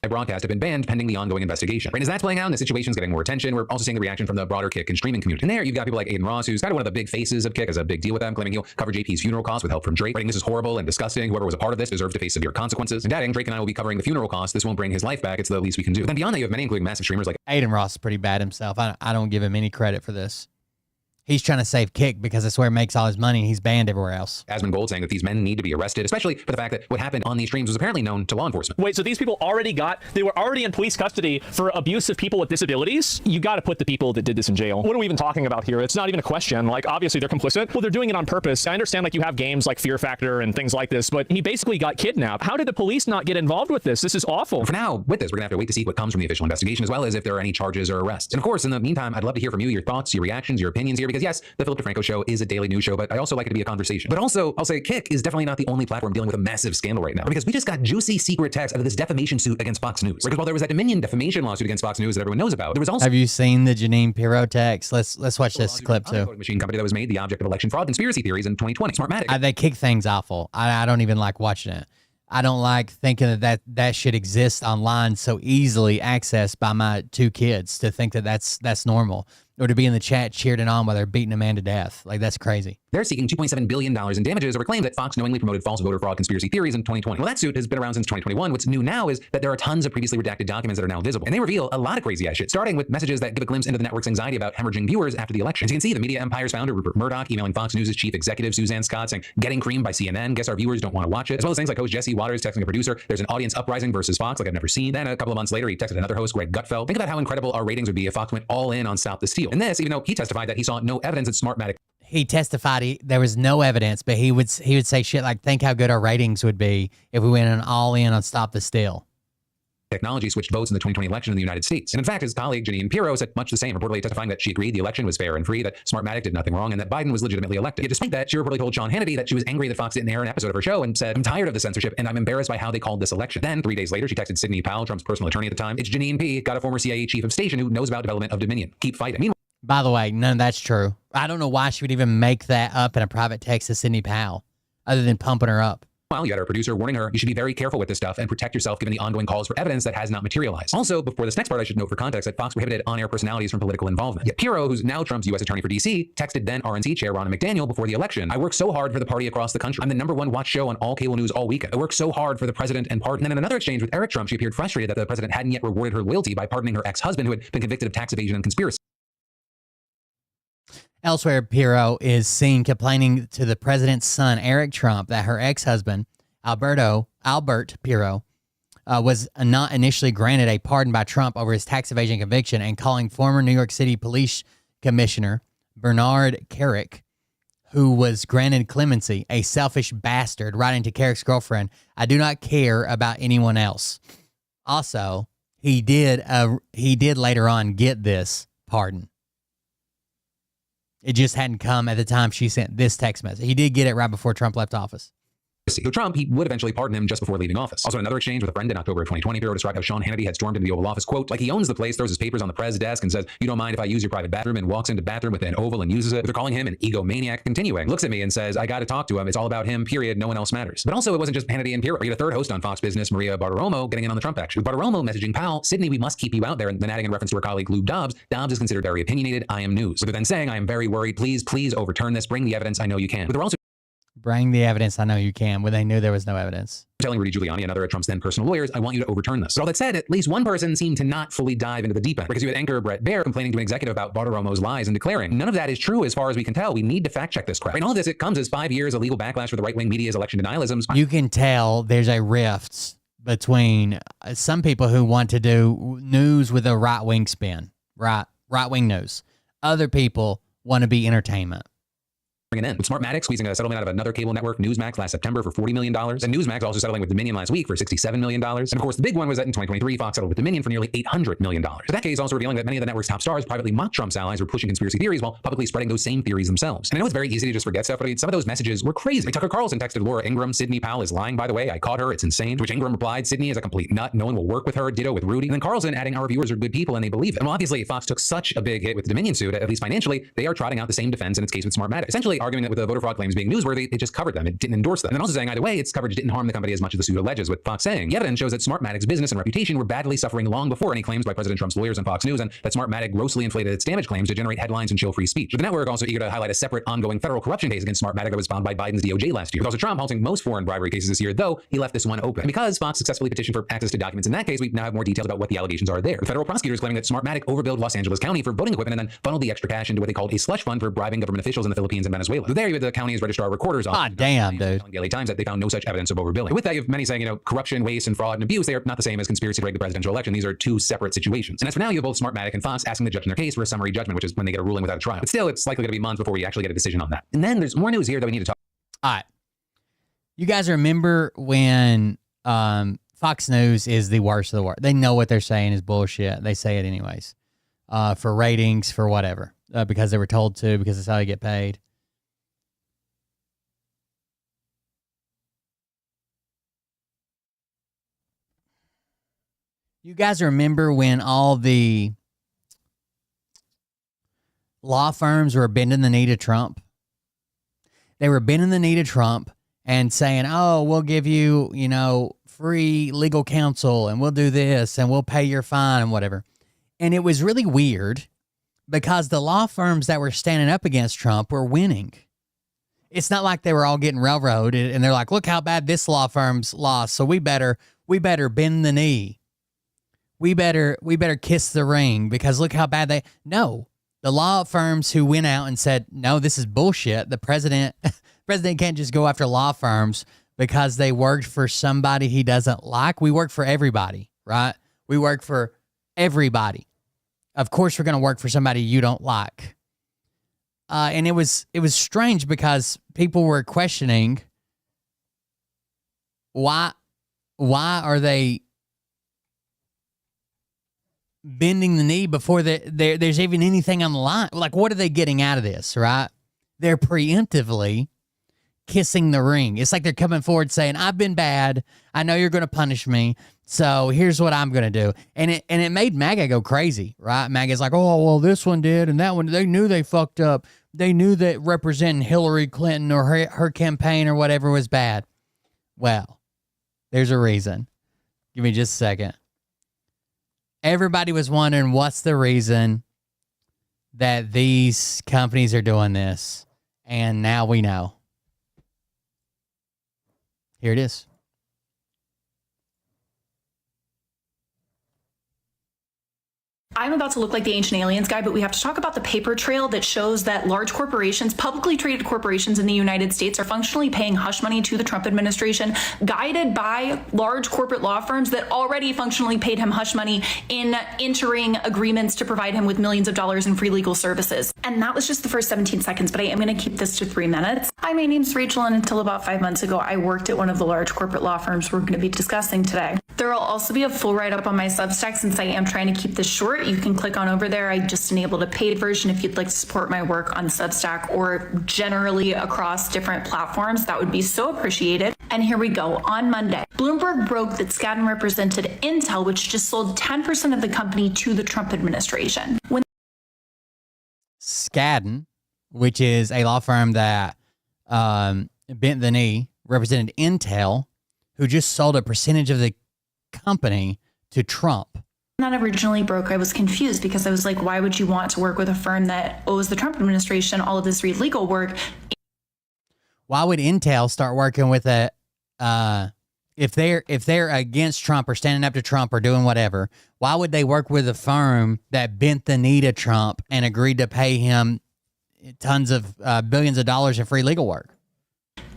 Broadcast have been banned pending the ongoing investigation. Right, as that's playing out and the situation's getting more attention, we're also seeing the reaction from the broader Kick and streaming community. And there, you've got people like Aiden Ross, who's kind of one of the big faces of Kick, as a big deal with them, claiming he'll cover JP's funeral costs with help from Drake. Writing, this is horrible and disgusting. Whoever was a part of this deserves to face severe consequences. And adding, Drake and I will be covering the funeral costs. This won't bring his life back. It's the least we can do. But then beyond that, you have many, including massive streamers like Aiden Ross is pretty bad himself. I don't give him any credit for this. He's trying to save Kick because that's where he makes all his money and he's banned everywhere else. Asmund Gold saying that these men need to be arrested, especially for the fact that what happened on these streams was apparently known to law enforcement. Wait, so these people they were already in police custody for abuse of people with disabilities? You got to put the people that did this in jail. What are we even talking about here? It's not even a question. Like, obviously they're complicit. Well, they're doing it on purpose. I understand, like, you have games like Fear Factor and things like this, but he basically got kidnapped. How did the police not get involved with this? This is awful. For now, with this, we're gonna have to wait to see what comes from the official investigation, as well as if there are any charges or arrests. And of course, in the meantime, I'd love to hear from you, your thoughts, your reactions, your opinions here, because yes, the Philip DeFranco Show is a daily news show, but I also like it to be a conversation. But also, I'll say Kick is definitely not the only platform dealing with a massive scandal right now, because we just got juicy secret text out of this defamation suit against Fox News. Because while there was that Dominion defamation lawsuit against Fox News that everyone knows about, there was also— Have you seen the Janine Pirro text? Let's watch this clip too. Machine company that was made the object of election fraud conspiracy theories in 2020. Smartmatic. They kick things awful. I don't even like watching it. I don't like thinking that should exist online so easily accessed by my two kids, to think that that's normal, or to be in the chat cheering on while they're beating a man to death. Like, that's crazy. They're seeking $2.7 billion in damages over claim that Fox knowingly promoted false voter fraud conspiracy theories in 2020. Well, that suit has been around since 2021. What's new now is that there are tons of previously redacted documents that are now visible. And they reveal a lot of crazy ass shit, starting with messages that give a glimpse into the network's anxiety about hemorrhaging viewers after the election. As you can see, the media empire's founder, Rupert Murdoch, emailing Fox News' chief executive, Suzanne Scott, saying, "Getting creamed by CNN. Guess our viewers don't want to watch it." As well as things like host Jesse Waters texting a producer, "There's an audience uprising versus Fox like I've never seen." Then a couple of months later, he texted another host, Greg Gutfeld. Think about how incredible our ratings would be if Fox went all in on Stop the Steal. And this, even though he testified that he saw no evidence that Smartmatic— He testified there was no evidence, but he would say shit like, "Think how good our ratings would be if we went all in on Stop the Steal." technology switched votes in the 2020 election in the United States. And in fact, his colleague Janine Pirro said much the same, reportedly testifying that she agreed the election was fair and free, that Smartmatic did nothing wrong, and that Biden was legitimately elected. Yet despite that, she reportedly told Sean Hannity that she was angry that Fox didn't air an episode of her show and said, "I'm tired of the censorship and I'm embarrassed by how they called this election." Then 3 days later, she texted Sidney Powell, Trump's personal attorney at the time, "It's Janine P., got a former CIA chief of station who knows about development of Dominion. Keep fighting." Meanwhile, by the way, none of that's true. I don't know why she would even make that up in a private text to Sidney Powell, other than pumping her up. you had our producer warning her, "You should be very careful with this stuff and protect yourself given the ongoing calls for evidence that has not materialized." Also, before this next part, I should note for context that Fox prohibited on-air personalities from political involvement. Yet Pirro, who's now Trump's U.S. attorney for D.C., texted then RNC chair Ronna McDaniel before the election, "I work so hard for the party across the country. I'm the #1 watched show on all cable news all weekend. I work so hard for the president and party." And then in another exchange with Eric Trump, she appeared frustrated that the president hadn't yet rewarded her loyalty by pardoning her ex-husband who had been convicted of tax evasion and conspiracy. Elsewhere, Pirro is seen complaining to the president's son, Eric Trump, that her ex-husband, Albert Pirro, was not initially granted a pardon by Trump over his tax evasion conviction, and calling former New York City Police Commissioner Bernard Kerik, who was granted clemency, a selfish bastard, writing to Kerik's girlfriend, "I do not care about anyone else." Also, he did later on get this pardon. It just hadn't come at the time she sent this text message. He did get it right before Trump left office. So Trump, he would eventually pardon him just before leaving office. Also, in another exchange with a friend in October of 2020, Pirro described how Sean Hannity had stormed into the Oval Office, quote, "like he owns the place, throws his papers on the press desk and says, 'You don't mind if I use your private bathroom,' and walks into the bathroom with an Oval and uses it." They're calling him an egomaniac. Continuing, looks at me and says, "I got to talk to him. It's all about him, period. No one else matters." But also, it wasn't just Hannity and Pirro. We had a third host on Fox Business, Maria Bartiromo, getting in on the Trump action. With Bartiromo messaging Powell, "Sydney, we must keep you out there," and then adding in reference to her colleague Lou Dobbs, "Dobbs is considered very opinionated. I am news." So they're then saying, "I am very worried. Please overturn this. Bring the evidence. I know you can." But they're also bring the evidence. I know you can. When they knew there was no evidence. Telling Rudy Giuliani, another of Trump's then personal lawyers, "I want you to overturn this." But all that said, at least one person seemed to not fully dive into the deep end, because you had anchor Brett Baer complaining to an executive about Bartiromo's lies and declaring, "None of that is true as far as we can tell. We need to fact check this crap." And all of this, it comes as 5 years of legal backlash for the right-wing media's election denialisms. You can tell there's a rift between some people who want to do news with a right-wing spin, right-wing news. Other people want to be entertainment. Bringing in. With Smartmatic squeezing a settlement out of another cable network, Newsmax, last September for $40 million. And Newsmax also settling with Dominion last week for $67 million. And of course, the big one was that in 2023, Fox settled with Dominion for nearly $800 million. So that case also revealing that many of the network's top stars privately mocked Trump's allies for pushing conspiracy theories while publicly spreading those same theories themselves. And I know it's very easy to just forget stuff, but I mean, some of those messages were crazy. Like Tucker Carlson texted Laura Ingraham, Sidney Powell is lying, by the way. I caught her. It's insane. To which Ingraham replied, Sidney is a complete nut. No one will work with her. Ditto with Rudy. And then Carlson adding, our viewers are good people and they believe it. And well, obviously, Fox took such a big hit with the Dominion suit, at least financially, they are trotting out the same defense in its case with Smartmatic. Essentially arguing that with the voter fraud claims being newsworthy, it just covered them. It didn't endorse them. And then also saying either way, its coverage didn't harm the company as much as the suit alleges, with Fox saying the evidence shows that Smartmatic's business and reputation were badly suffering long before any claims by President Trump's lawyers on Fox News, and that Smartmatic grossly inflated its damage claims to generate headlines and chill free speech. But the network also eager to highlight a separate ongoing federal corruption case against Smartmatic that was filed by Biden's DOJ last year. With also Trump halting most foreign bribery cases this year, though he left this one open. And because Fox successfully petitioned for access to documents in that case, we now have more details about what the allegations are there. The federal prosecutors claiming that Smartmatic overbilled Los Angeles County for voting equipment and then funneled the extra cash into what they called a slush fund for bribing government officials in the Philippines and Venezuela. So there you have the county's registrar of recorders office. Damn, dude. Telling the LA Times that they found no such evidence of overbilling. With that, you have many saying, corruption, waste, and fraud and abuse, they are not the same as conspiracy to rig the presidential election. These are two separate situations. And as for now, you have both Smartmatic and Fox asking the judge in their case for a summary judgment, which is when they get a ruling without a trial. But still, it's likely going to be months before we actually get a decision on that. And then there's more news here that we need to talk. All right. You guys remember when Fox News is the worst of the worst? They know what they're saying is bullshit. They say it anyways. For ratings, for whatever. Because they were told to, because that's how they get paid. You guys remember when all the law firms were bending the knee to Trump? They were bending the knee to Trump and saying, oh, we'll give you, free legal counsel and we'll do this and we'll pay your fine and whatever. And it was really weird because the law firms that were standing up against Trump were winning. It's not like they were all getting railroaded and they're like, look how bad this law firm's lost, so we better bend the knee. We better kiss the ring because look how bad no. The law firms who went out and said, no, this is bullshit. The president can't just go after law firms because they worked for somebody he doesn't like. We work for everybody, right? We work for everybody. Of course, we're going to work for somebody you don't like. And it was strange because people were questioning why are they bending the knee before there's even anything on the line? Like, what are they getting out of this, right? They're preemptively kissing the ring. It's like they're coming forward saying, I've been bad. I know you're going to punish me. So here's what I'm going to do. And it made MAGA go crazy, right? MAGA's like, oh, well, this one did. And that one, they knew they fucked up. They knew that representing Hillary Clinton or her campaign or whatever was bad. Well, there's a reason. Give me just a second. Everybody was wondering what's the reason that these companies are doing this. And now we know. Here it is. I'm about to look like the ancient aliens guy, but we have to talk about the paper trail that shows that large corporations, publicly traded corporations in the United States, are functionally paying hush money to the Trump administration, guided by large corporate law firms that already functionally paid him hush money in entering agreements to provide him with millions of dollars in free legal services. And that was just the first 17 seconds, but I am going to keep this to 3 minutes. Hi, my name's Rachel, and until about 5 months ago, I worked at one of the large corporate law firms we're going to be discussing today. There will also be a full write-up on my Substack since I am trying to keep this short. You can click on over there. I just enabled a paid version if you'd like to support my work on Substack or generally across different platforms. That would be so appreciated. And here we go. On Monday, Bloomberg broke that Skadden represented Intel, which just sold 10% of the company to the Trump administration. Skadden, which is a law firm that bent the knee, represented Intel, who just sold a percentage of the company to Trump. That originally broke, I was confused because I was like, why would you want to work with a firm that owes the Trump administration all of this legal work? Why would Intel start working with if they're against Trump or standing up to Trump or doing whatever, why would they work with a firm that bent the knee to Trump and agreed to pay him tons of billions of dollars in free legal work?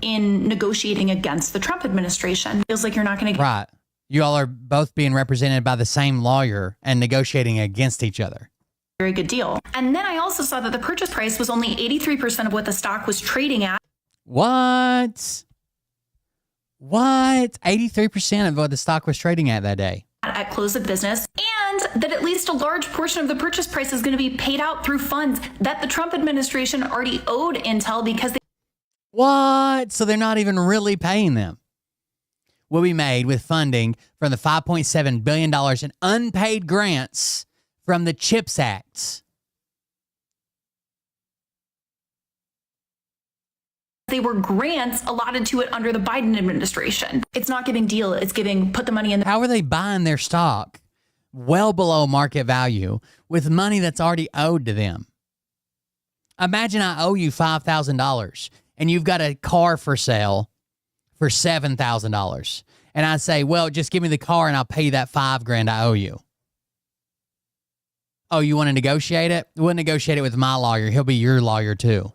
In negotiating against the Trump administration. Feels like you're not going to... Right. You all are both being represented by the same lawyer and negotiating against each other. Very good deal. And then I also saw that the purchase price was only 83% of what the stock was trading at. What? 83% of what the stock was trading at that day. At close of business, and that at least a large portion of the purchase price is going to be paid out through funds that the Trump administration already owed Intel because they... What? So they're not even really paying them. Will be made with funding from the $5.7 billion in unpaid grants from the CHIPS Act. They were grants allotted to it under the Biden administration. It's not giving deal. It's giving put the money in. How are they buying their stock well below market value with money that's already owed to them? Imagine I owe you $5,000 and you've got a car for sale for $7,000. And I say, well, just give me the car and I'll pay you that $5,000 I owe you. Oh, you want to negotiate it? We'll negotiate it with my lawyer. He'll be your lawyer too.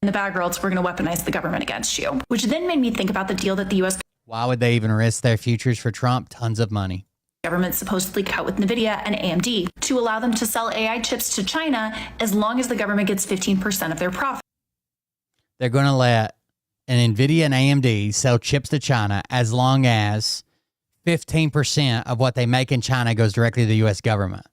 In the bag, or else we're going to weaponize the government against you. Which then made me think about the deal that the U.S. Why would they even risk their futures for Trump? Tons of money. Government supposedly cut with NVIDIA and AMD to allow them to sell AI chips to China as long as the government gets 15% of their profit. They're going to let an NVIDIA and AMD sell chips to China as long as 15% of what they make in China goes directly to the U.S. government.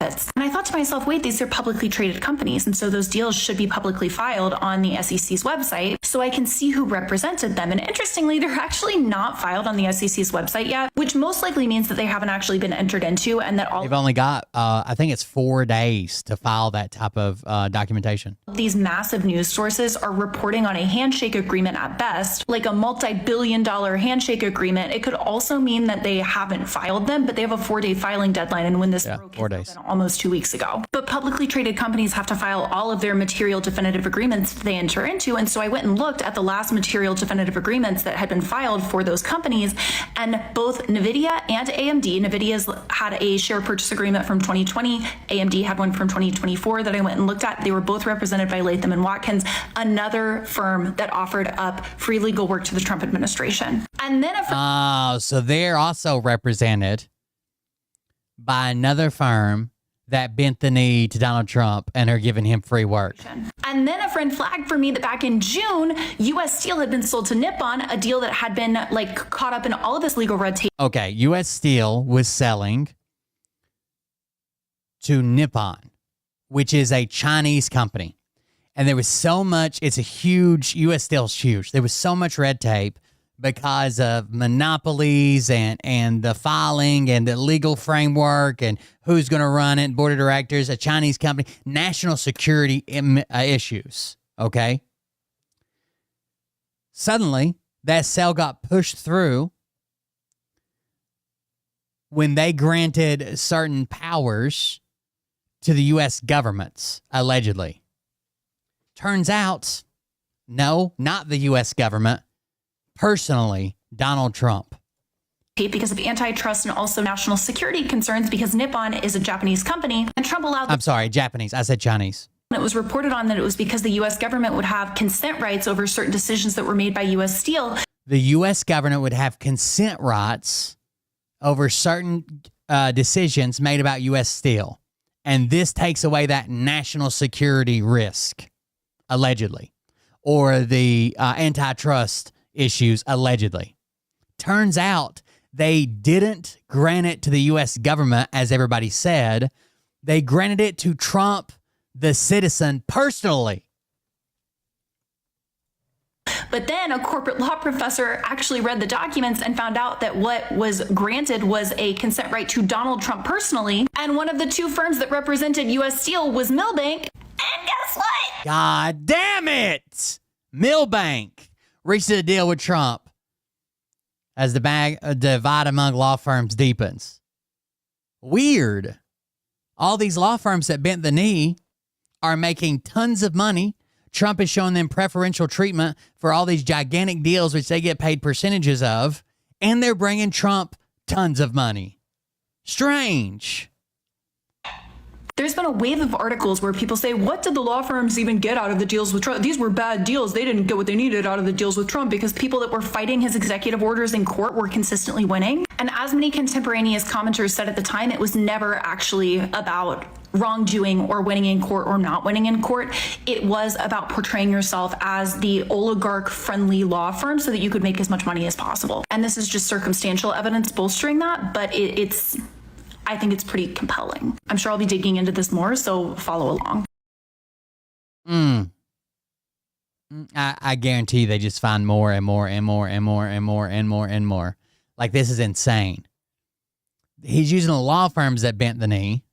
And I thought to myself, wait, these are publicly traded companies, and so those deals should be publicly filed on the SEC's website so I can see who represented them. And interestingly, they're actually not filed on the SEC's website yet, which most likely means that they haven't actually been entered into and that all... They've only got, I think it's 4 days to file that type of documentation. These massive news sources are reporting on a handshake agreement at best, like a multi-billion-dollar handshake agreement. It could also mean that they haven't filed them, but they have a 4-day filing deadline, and when this broke, 4 days. Almost 2 weeks ago. But publicly traded companies have to file all of their material definitive agreements that they enter into. And so I went and looked at the last material definitive agreements that had been filed for those companies. And both NVIDIA and AMD, NVIDIA's had a share purchase agreement from 2020. AMD had one from 2024 that I went and looked at. They were both represented by Latham & Watkins, another firm that offered up free legal work to the Trump administration. And then so they're also represented by another firm that bent the knee to Donald Trump and are giving him free work. And then a friend flagged for me that back in June, U.S. Steel had been sold to Nippon, a deal that had been caught up in all of this legal red tape. Okay, U.S. Steel was selling to Nippon, which is a Chinese company. And there was so much, U.S. Steel's huge. There was so much red tape because of monopolies and the filing and the legal framework and who's going to run it, board of directors, a Chinese company, national security issues, okay? Suddenly, that sale got pushed through when they granted certain powers to the U.S. governments, allegedly. Turns out, no, not the U.S. government. Personally, Donald Trump. Because of antitrust and also national security concerns, because Nippon is a Japanese company, and Trump allowed... I'm sorry, Japanese. I said Chinese. It was reported on that it was because the U.S. government would have consent rights over certain decisions that were made by U.S. Steel. The U.S. government would have consent rights over certain decisions made about U.S. Steel. And this takes away that national security risk, allegedly, or the antitrust issues, allegedly. Turns out they didn't grant it to the U.S. government, as everybody said. They granted it to Trump, the citizen, personally. But then a corporate law professor actually read the documents and found out that what was granted was a consent right to Donald Trump personally. And one of the two firms that represented U.S. Steel was Milbank. And guess what? God damn it! Milbank reached a deal with Trump as the divide among law firms deepens. Weird. All these law firms that bent the knee are making tons of money. Trump is showing them preferential treatment for all these gigantic deals, which they get paid percentages of, and they're bringing Trump tons of money. Strange. There's been a wave of articles where people say, what did the law firms even get out of the deals with Trump? These were bad deals. They didn't get what they needed out of the deals with Trump because people that were fighting his executive orders in court were consistently winning. And as many contemporaneous commenters said at the time, it was never actually about wrongdoing or winning in court or not winning in court. It was about portraying yourself as the oligarch-friendly law firm so that you could make as much money as possible. And this is just circumstantial evidence bolstering that, but I think it's pretty compelling. I'm sure I'll be digging into this more, so follow along. I guarantee they just find more and more and more and more and more and more and more. Like, this is insane. He's using the law firms that bent the knee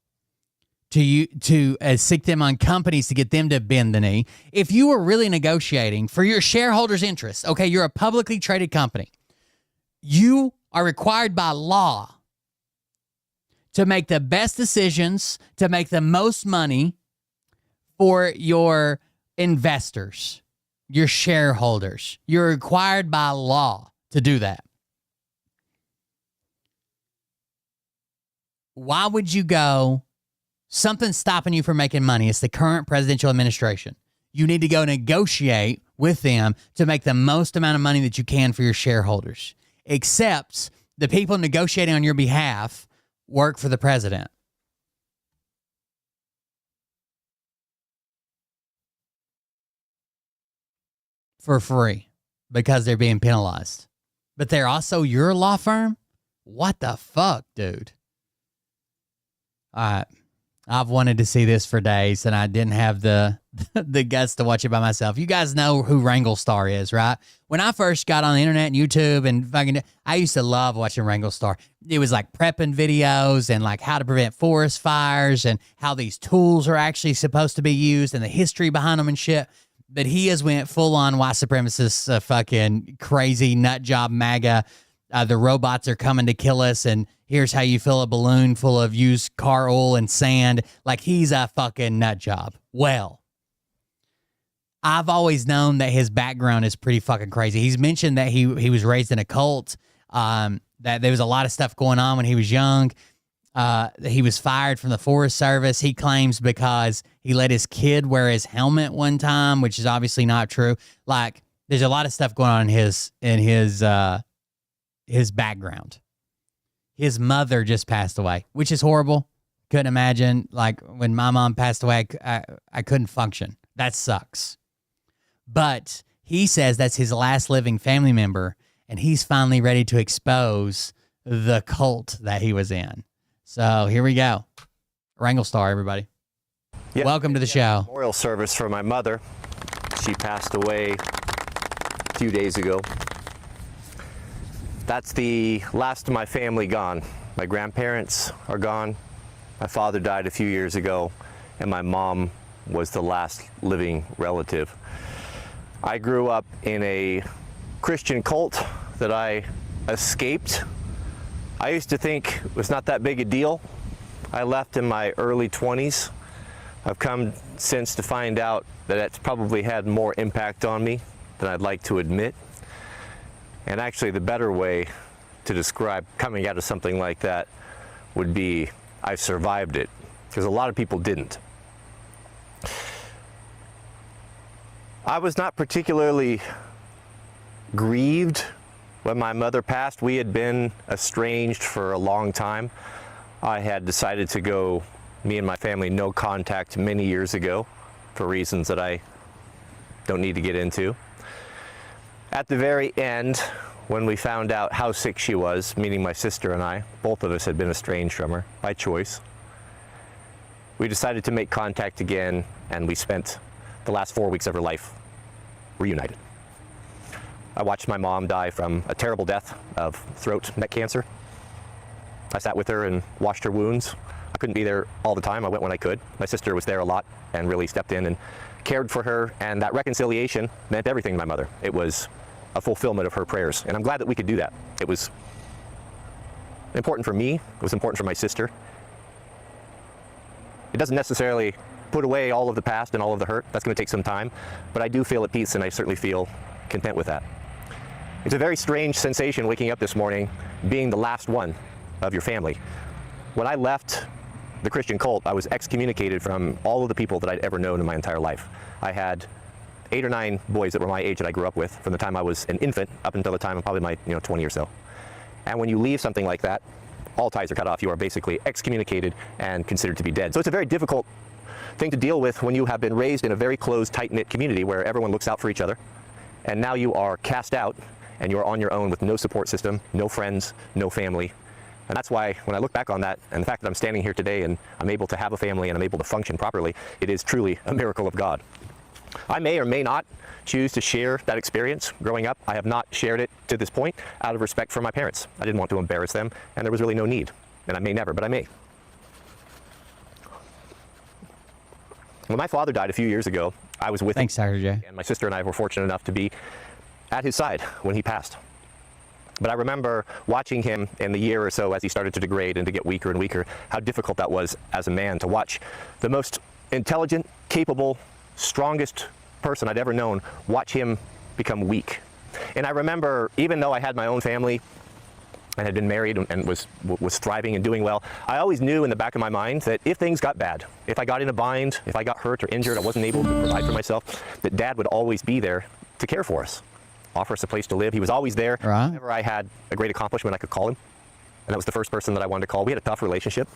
to seek them on companies to get them to bend the knee. If you were really negotiating for your shareholders' interests, okay, you're a publicly traded company. You are required by law to make the best decisions, to make the most money for your investors, your shareholders. You're required by law to do that. Why would you go? Something's stopping you from making money. It's the current presidential administration. You need to go negotiate with them to make the most amount of money that you can for your shareholders. Except the people negotiating on your behalf work for the president. For free because they're being penalized. But they're also your law firm? What the fuck, dude? All right. I've wanted to see this for days, and I didn't have the guts to watch it by myself. You guys know who Wrangle Star is, right? When I first got on the internet and YouTube and fucking, I used to love watching Wrangle Star. It was like prepping videos and like how to prevent forest fires and how these tools are actually supposed to be used and the history behind them and shit. But he has went full on white supremacist, fucking crazy nut job MAGA. The robots are coming to kill us, and here's how you fill a balloon full of used car oil and sand. Like, he's a fucking nut job. Well, I've always known that his background is pretty fucking crazy. He's mentioned that he was raised in a cult, that there was a lot of stuff going on when he was young. He was fired from the Forest Service, he claims, because he let his kid wear his helmet one time, which is obviously not true. Like, there's a lot of stuff going on in his background. His mother just passed away, which is horrible. Couldn't imagine. Like, when my mom passed away, I couldn't function. That sucks. But he says that's his last living family member, and he's finally ready to expose the cult that he was in. So here we go. Wrangle Star, everybody. Yep. Welcome to the show. Memorial service for my mother. She passed away a few days ago. That's the last of my family gone. My grandparents are gone. My father died a few years ago, and my mom was the last living relative. I grew up in a Christian cult that I escaped. I used to think it was not that big a deal. I left in my early 20s. I've come since to find out that it's probably had more impact on me than I'd like to admit. And actually, the better way to describe coming out of something like that would be I survived it, because a lot of people didn't. I was not particularly grieved when my mother passed. We had been estranged for a long time. I had decided to go, me and my family, no contact many years ago for reasons that I don't need to get into. At the very end, when we found out how sick she was, meaning my sister and I, both of us had been estranged from her by choice, we decided to make contact again, and we spent the last 4 weeks of her life reunited. I watched my mom die from a terrible death of throat neck cancer. I sat with her and washed her wounds. I couldn't be there all the time. I went when I could. My sister was there a lot and really stepped in and cared for her, and that reconciliation meant everything to my mother. It was a fulfillment of her prayers, and I'm glad that we could do that. It was important for me. It was important for my sister. It doesn't necessarily put away all of the past and all of the hurt. That's going to take some time, but I do feel at peace, and I certainly feel content with that. It's a very strange sensation waking up this morning being the last one of your family. When I left the Christian cult, I was excommunicated from all of the people that I'd ever known in my entire life. I had 8 or 9 boys that were my age that I grew up with from the time I was an infant up until the time of probably my 20 or so. And when you leave something like that, all ties are cut off. You are basically excommunicated and considered to be dead. So it's a very difficult thing to deal with when you have been raised in a very closed, tight-knit community where everyone looks out for each other. And now you are cast out and you are on your own with no support system, no friends, no family. And that's why when I look back on that and the fact that I'm standing here today and I'm able to have a family and I'm able to function properly, it is truly a miracle of God. I may or may not choose to share that experience growing up. I have not shared it to this point out of respect for my parents. I didn't want to embarrass them, and there was really no need. And I may never, but I may. When my father died a few years ago, I was with him. Thanks, Dr. J. And my sister and I were fortunate enough to be at his side when he passed. But I remember watching him in the year or so as he started to degrade and to get weaker and weaker, how difficult that was as a man to watch the most intelligent, capable, strongest person I'd ever known, watch him become weak. And I remember, even though I had my own family and had been married and was thriving and doing well, I always knew in the back of my mind that if things got bad, if I got in a bind, if I got hurt or injured, I wasn't able to provide for myself, that Dad would always be there to care for us, offer us a place to live. He was always there. Right. Whenever I had a great accomplishment, I could call him. And that was the first person that I wanted to call. We had a tough relationship.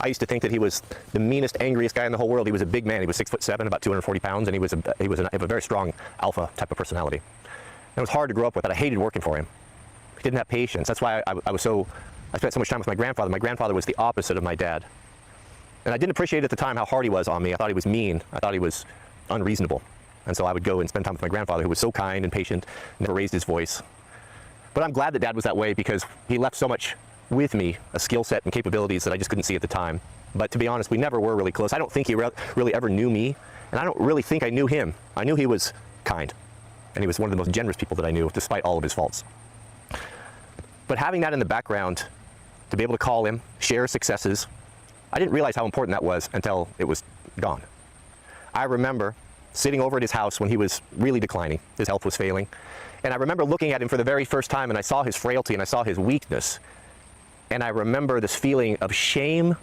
I used to think that he was the meanest, angriest guy in the whole world. He was a big man. He was 6'7", about 240 pounds, and he was a very strong alpha type of personality. And it was hard to grow up with that. I hated working for him. He didn't have patience. That's why I spent so much time with my grandfather. My grandfather was the opposite of my dad. And I didn't appreciate at the time how hard he was on me. I thought he was mean. I thought he was unreasonable. And so I would go and spend time with my grandfather, who was so kind and patient, never raised his voice. But I'm glad that Dad was that way because he left so much with me, a skill set and capabilities that I just couldn't see at the time. But to be honest, we never were really close. I don't think he really ever knew me, and I don't really think I knew him. I knew he was kind, and he was one of the most generous people that I knew, despite all of his faults. But having that in the background, to be able to call him, share successes, I didn't realize how important that was until it was gone. I remember sitting over at his house when he was really declining. His health was failing. And I remember looking at him for the very first time, and I saw his frailty and I saw his weakness. And I remember this feeling of shame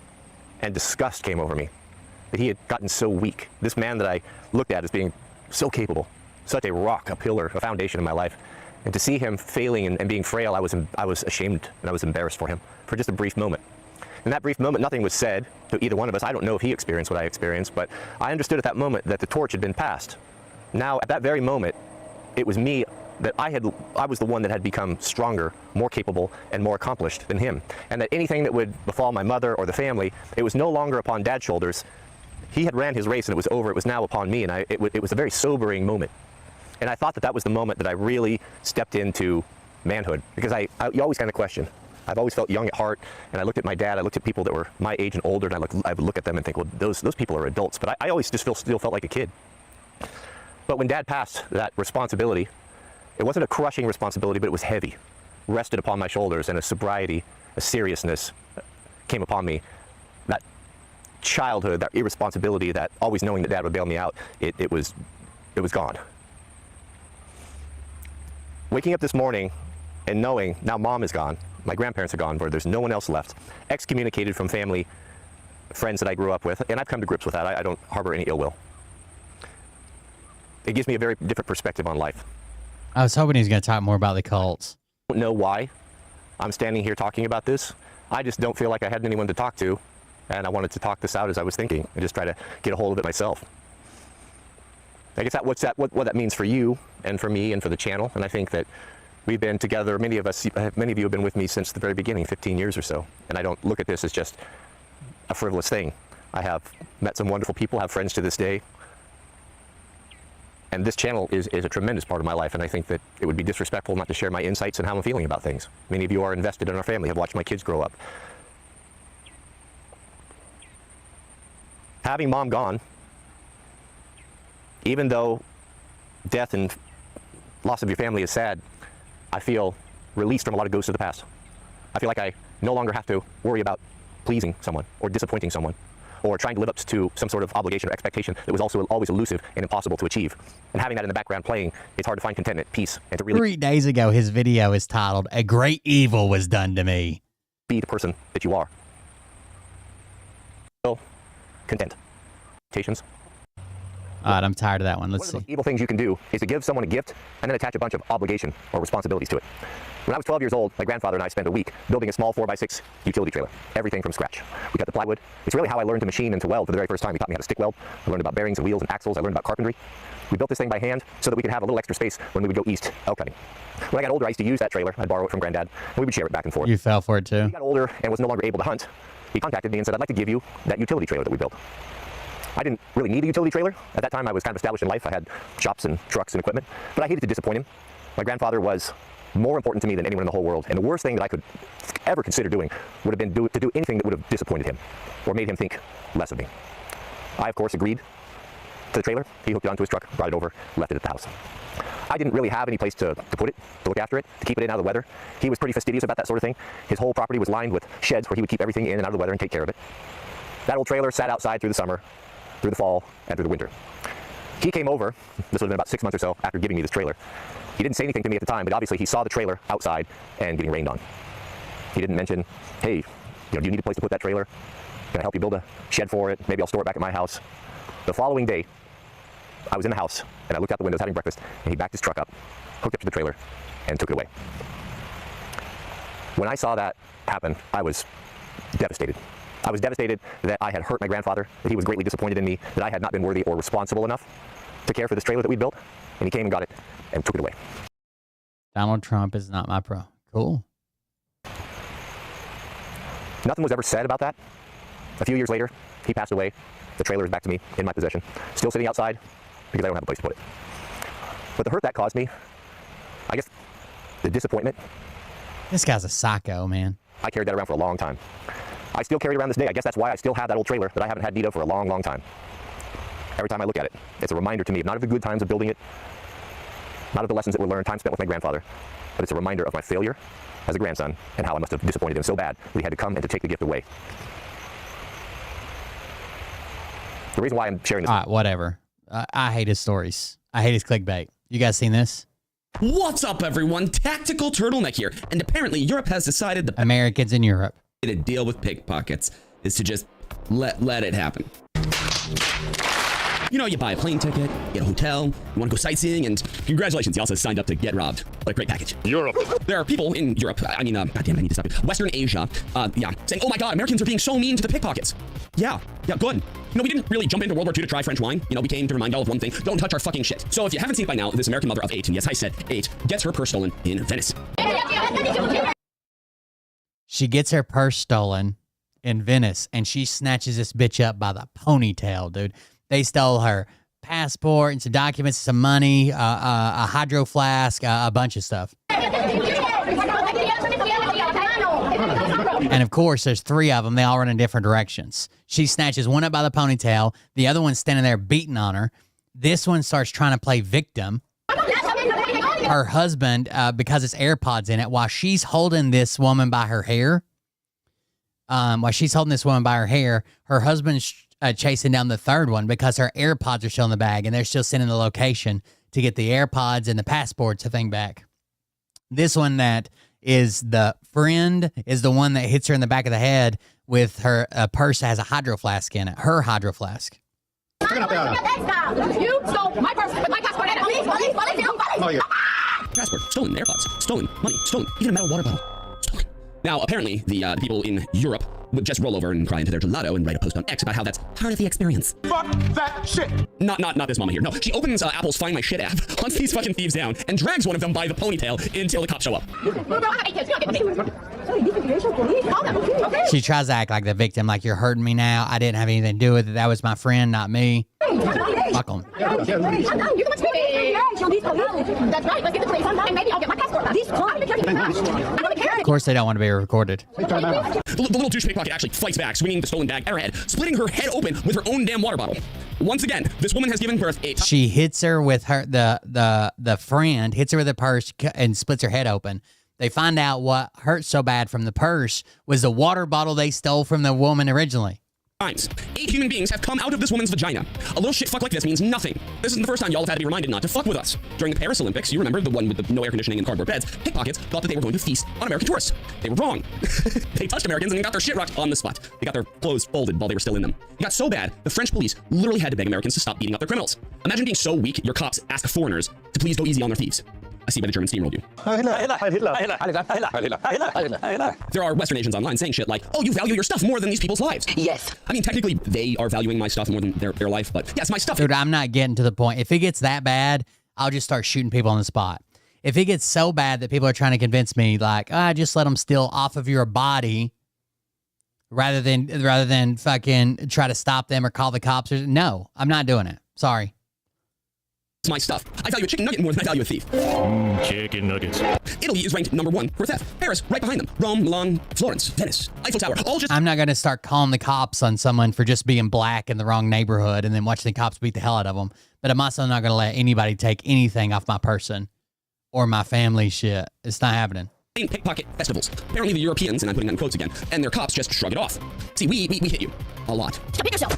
and disgust came over me, that he had gotten so weak. This man that I looked at as being so capable, such a rock, a pillar, a foundation in my life. And to see him failing and being frail, I was ashamed and I was embarrassed for him for just a brief moment. In that brief moment, nothing was said to either one of us. I don't know if he experienced what I experienced, but I understood at that moment that the torch had been passed. Now, at that very moment, it was me that I was the one that had become stronger, more capable, and more accomplished than him. And that anything that would befall my mother or the family, it was no longer upon Dad's shoulders. He had ran his race and it was over. It was now upon me, and it was a very sobering moment. And I thought that was the moment that I really stepped into manhood, because you always kind of question. I've always felt young at heart, and I looked at my dad, I looked at people that were my age and older, and I would look at them and think, well, those people are adults. But I always just still felt like a kid. But when Dad passed, that responsibility, it wasn't a crushing responsibility, but it was heavy, rested upon my shoulders, and a sobriety, a seriousness came upon me. That childhood, that irresponsibility, that always knowing that Dad would bail me out, it was gone. Waking up this morning and knowing now Mom is gone, my grandparents are gone, where there's no one else left, excommunicated from family, friends that I grew up with, and I've come to grips with that. I don't harbor any ill will. It gives me a very different perspective on life. I was hoping he was going to talk more about the cults. I don't know why I'm standing here talking about this. I just don't feel like I had anyone to talk to, and I wanted to talk this out as I was thinking and just try to get a hold of it myself. I guess what that means for you and for me and for the channel, and I think that we've been together, many of you have been with me since the very beginning, 15 years or so, and I don't look at this as just a frivolous thing. I have met some wonderful people, have friends to this day, and this channel is a tremendous part of my life, and I think that it would be disrespectful not to share my insights and how I'm feeling about things. Many of you are invested in our family, have watched my kids grow up. Having Mom gone, even though death and loss of your family is sad, I feel released from a lot of ghosts of the past. I feel like I no longer have to worry about pleasing someone or disappointing someone or trying to live up to some sort of obligation or expectation that was also always elusive and impossible to achieve. And having that in the background playing, it's hard to find contentment, peace, and to really 3 days ago, his video is titled, "A Great Evil Was Done to Me." Be the person that you are. content. Temptations. All right, I'm tired of that one. Let's One of see. the most evil things you can do is to give someone a gift and then attach a bunch of obligation or responsibilities to it. When I was 12 years old, my grandfather and I spent a week building a small 4x6 utility trailer. Everything from scratch. We cut the plywood. It's really how I learned to machine and to weld for the very first time. He taught me how to stick weld. I learned about bearings and wheels and axles. I learned about carpentry. We built this thing by hand so that we could have a little extra space when we would go east elk hunting. When I got older, I used to use that trailer. I'd borrow it from Granddad, and we would share it back and forth. You fell for it too. When he got older and was no longer able to hunt, he contacted me and said, I'd like to give you that utility trailer that we built. I didn't really need a utility trailer. At that time, I was kind of established in life. I had shops and trucks and equipment, but I hated to disappoint him. My grandfather was more important to me than anyone in the whole world, and the worst thing that I could ever consider doing would have been to do anything that would have disappointed him or made him think less of me. I, of course, agreed to the trailer. He hooked it onto his truck, brought it over, left it at the house. I didn't really have any place to put it, to look after it, to keep it in out of the weather. He was pretty fastidious about that sort of thing. His whole property was lined with sheds where he would keep everything in and out of the weather and take care of it. That old trailer sat outside through the summer, through the fall, and through the winter. He came over, this would have been about 6 months or so after giving me this trailer. He didn't say anything to me at the time, but obviously he saw the trailer outside and getting rained on. He didn't mention, hey, do you need a place to put that trailer? Can I help you build a shed for it? Maybe I'll store it back at my house. The following day, I was in the house, and I looked out the windows having breakfast, and he backed his truck up, hooked up to the trailer, and took it away. When I saw that happen, I was devastated. I was devastated that I had hurt my grandfather, that he was greatly disappointed in me, that I had not been worthy or responsible enough to care for this trailer that we built, and he came and got it and took it away. Donald Trump is not my pro. Cool. Nothing was ever said about that. A few years later, he passed away. The trailer is back to me in my possession, still sitting outside because I don't have a place to put it. But the hurt that caused me, I guess the disappointment. This guy's a psycho, man. I carried that around for a long time. I still carry it around this day. I guess that's why I still have that old trailer that I haven't had need of for a long, long time. Every time I look at it, it's a reminder to me, not of the good times of building it, not of the lessons that were learned, time spent with my grandfather, but it's a reminder of my failure as a grandson and how I must have disappointed him so bad that he had to come and to take the gift away. The reason why I'm sharing this. All right, whatever. I hate his stories. I hate his clickbait. You guys seen this? What's up, everyone? Tactical Turtleneck here. And apparently Europe has decided the Americans in Europe to deal with pickpockets is to just let it happen. You know, you buy a plane ticket, get a hotel, you want to go sightseeing, and congratulations, you also signed up to get robbed. What a great package. Europe. There are people in Europe, goddamn, I need to stop it. Western Asia, saying, oh my God, Americans are being so mean to the pickpockets. Yeah, good. You know, we didn't really jump into World War II to try French wine. You know, we came to remind y'all of one thing. Don't touch our fucking shit. So if you haven't seen it by now, this American mother of 8, and yes, I said 8, gets her purse stolen in Venice. She gets her purse stolen in Venice, and she snatches this bitch up by the ponytail, dude. They stole her passport and some documents, some money, a hydro flask, a bunch of stuff. And of course, there's 3 of them. They all run in different directions. She snatches one up by the ponytail. The other one's standing there beating on her. This one starts trying to play victim. Her husband, because it's AirPods in it, while she's holding this woman by her hair, her husband's chasing down the third one because her AirPods are still in the bag, and they're still sending the location to get the AirPods and the passports thing back. This one that is the friend is the one that hits her in the back of the head with her purse that has a hydro flask in it, her hydro flask. You stole my purse with my passport in it. Police. Passport, stolen, AirPods, stolen, money, stolen, even a metal water bottle, stolen. Now, apparently, the people in Europe would just roll over and cry into their gelato and write a post on X about how that's part of the experience. Fuck that shit. Not this mama here. No, she opens Apple's Find My Shit app, hunts these fucking thieves down, and drags one of them by the ponytail until the cops show up. She tries to act like the victim, like you're hurting me now. I didn't have anything to do with it. That was my friend, not me. Fuck them. That's right. Let's get the police on and maybe I'll get my passport back. Of course, they don't want to be recorded. The little douche pickpocket actually fights back, swinging the stolen bag at her head, splitting her head open with her own damn water bottle. Once again, this woman has given birth a... She hits her with the friend, hits her with a purse and splits her head open. They find out what hurt so bad from the purse was the water bottle they stole from the woman originally. times. 8 human beings have come out of this woman's vagina. A little shit fuck like this means nothing. This isn't the first time y'all have had to be reminded not to fuck with us. During the Paris Olympics, you remember the one with the no air conditioning and cardboard beds, pickpockets thought that they were going to feast on American tourists. They were wrong. They touched Americans and got their shit rocked on the spot. They got their clothes folded while they were still in them. It got so bad, the French police literally had to beg Americans to stop beating up their criminals. Imagine being so weak, your cops ask foreigners to please go easy on their thieves. I see why the Germans steamrolled you. There are Western Asians online saying shit like, oh, you value your stuff more than these people's lives. Yes. I mean, technically, they are valuing my stuff more than their life, but yes, my stuff. Dude, I'm not getting to the point. If it gets that bad, I'll just start shooting people on the spot. If it gets so bad that people are trying to convince me, like, just let them steal off of your body rather than fucking try to stop them or call the cops. No, I'm not doing it. Sorry. It's my stuff. I value a chicken nugget more than I value a thief. Chicken nuggets. Italy is ranked #1 for theft. Paris, right behind them. Rome, Milan, Florence, Venice, Eiffel Tower, all just... I'm not going to start calling the cops on someone for just being black in the wrong neighborhood and then watching the cops beat the hell out of them. But I'm also not going to let anybody take anything off my person or my family shit. It's not happening. Pickpocket festivals. Apparently the Europeans, and I'm putting that in quotes again, and their cops just shrug it off. See, we hit you. A lot. Hit yourself.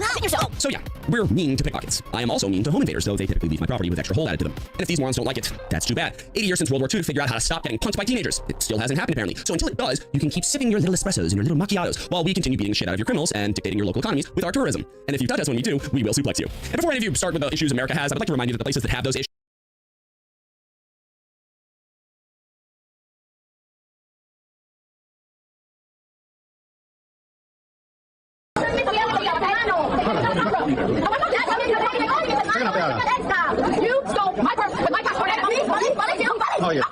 So yeah, we're mean to pickpockets. I am also mean to home invaders, though they typically leave my property with extra hole added to them. And if these morons don't like it, that's too bad. 80 years since World War II to figure out how to stop getting punked by teenagers. It still hasn't happened, apparently. So until it does, you can keep sipping your little espressos and your little macchiatos while we continue beating the shit out of your criminals and dictating your local economies with our tourism. And if you touch us when we do, we will suplex you. And before any of you start with the issues America has, I would like to remind you that the places that have those issues You stole my purse with my passport and Oh, yeah.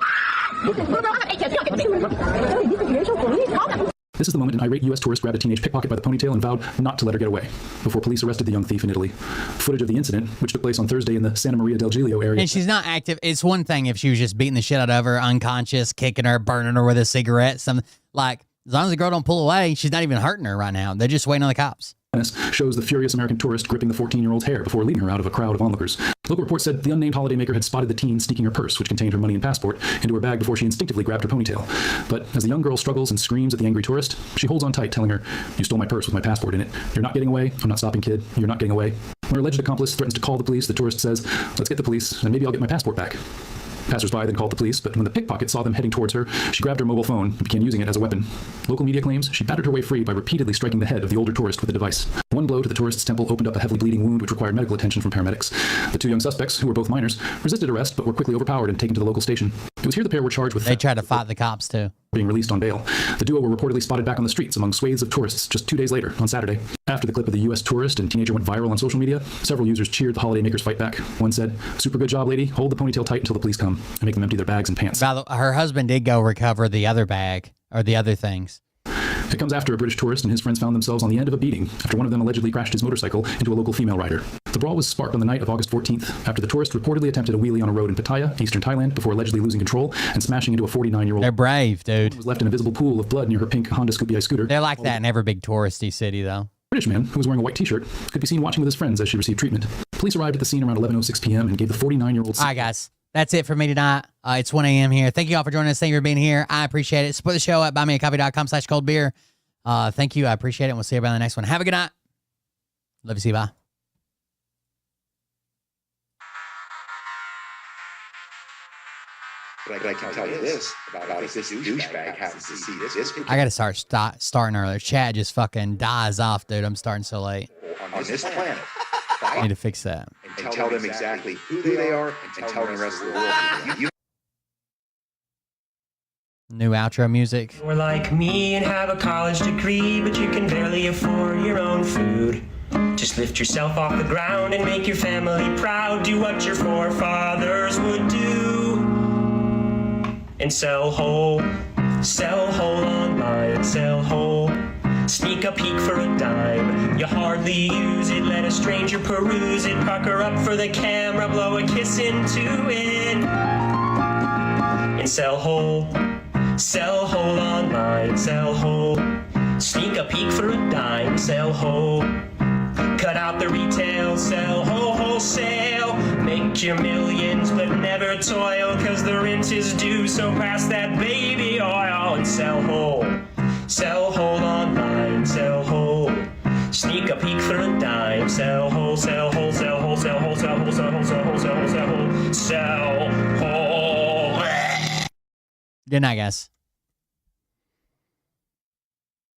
This is the moment an irate U.S. tourist grabbed a teenage pickpocket by the ponytail and vowed not to let her get away before police arrested the young thief in Italy. Footage of the incident, which took place on Thursday in the Santa Maria del Giglio area. And she's not active. It's one thing if she was just beating the shit out of her, unconscious, kicking her, burning her with a cigarette, something like, as long as the girl don't pull away, she's not even hurting her right now. They're just waiting on the cops. Shows the furious American tourist gripping the 14-year-old's hair before leading her out of a crowd of onlookers. Local reports said the unnamed holidaymaker had spotted the teen sneaking her purse, which contained her money and passport, into her bag before she instinctively grabbed her ponytail. But as the young girl struggles and screams at the angry tourist, she holds on tight, telling her, "You stole my purse with my passport in it. You're not getting away. I'm not stopping, kid. You're not getting away." When her alleged accomplice threatens to call the police, the tourist says, "Let's get the police, and maybe I'll get my passport back." Passers-by then called the police, but when the pickpocket saw them heading towards her, she grabbed her mobile phone and began using it as a weapon. Local media claims she battered her way free by repeatedly striking the head of the older tourist with the device. One blow to the tourist's temple opened up a heavily bleeding wound which required medical attention from paramedics. The two young suspects, who were both minors, resisted arrest but were quickly overpowered and taken to the local station. It was here the pair were charged with... They tried to fight the cops, too. ...being released on bail. The duo were reportedly spotted back on the streets among swathes of tourists just 2 days later, on Saturday. After the clip of the U.S. tourist and teenager went viral on social media, several users cheered the holidaymaker's fight back. One said, "Super good job, lady. Hold the ponytail tight until the police come and make them empty their bags and pants." Her husband did go recover the other bag, or the other things. It comes after a British tourist and his friends found themselves on the end of a beating after one of them allegedly crashed his motorcycle into a local female rider. The brawl was sparked on the night of August 14th after the tourist reportedly attempted a wheelie on a road in Pattaya, eastern Thailand, before allegedly losing control and smashing into a 49-year-old. They're brave, dude. Was left in a visible pool of blood near her pink Honda Scoopy I scooter. They're like that in every big touristy city, though. British man, who was wearing a white t-shirt, could be seen watching with his friends as she received treatment. Police arrived at the scene around 11:06 p.m. and gave the 49-year-old... All right, guys. That's it for me tonight. It's 1 a.m. here. Thank you all for joining us. Thank you for being here. I appreciate it. Support the show at buymeacoffee.com/coldbeer. Thank you. I appreciate it. And we'll see you about the next one. Have a good night. Love you. See you. Bye. But I can tell you this about if this douchebag happens to see this I got to start starting earlier. Chat just fucking dies off, dude. I'm starting so late. on this planet. I need to fix that. And tell them exactly who they are and tell the rest of the world. New outro music. You're like me and have a college degree, but you can barely afford your own food. Just lift yourself off the ground and make your family proud. Do what your forefathers would do. And sell whole online, sell whole. Sneak a peek for a dime. You hardly use it, let a stranger peruse it. Pucker up for the camera, blow a kiss into it. And sell whole online, sell whole. Sneak a peek for a dime, sell whole. Cut out the retail, sell wholesale. Make your millions but never toil, cause the rent is due, so pass that baby oil. And sell whole online, sell whole. Sneak a peek for a dime. Sell, wholesale, wholesale, wholesale, wholesale, wholesale, wholesale, wholesale, wholesale, wholesale, wholesale. Good night, guys.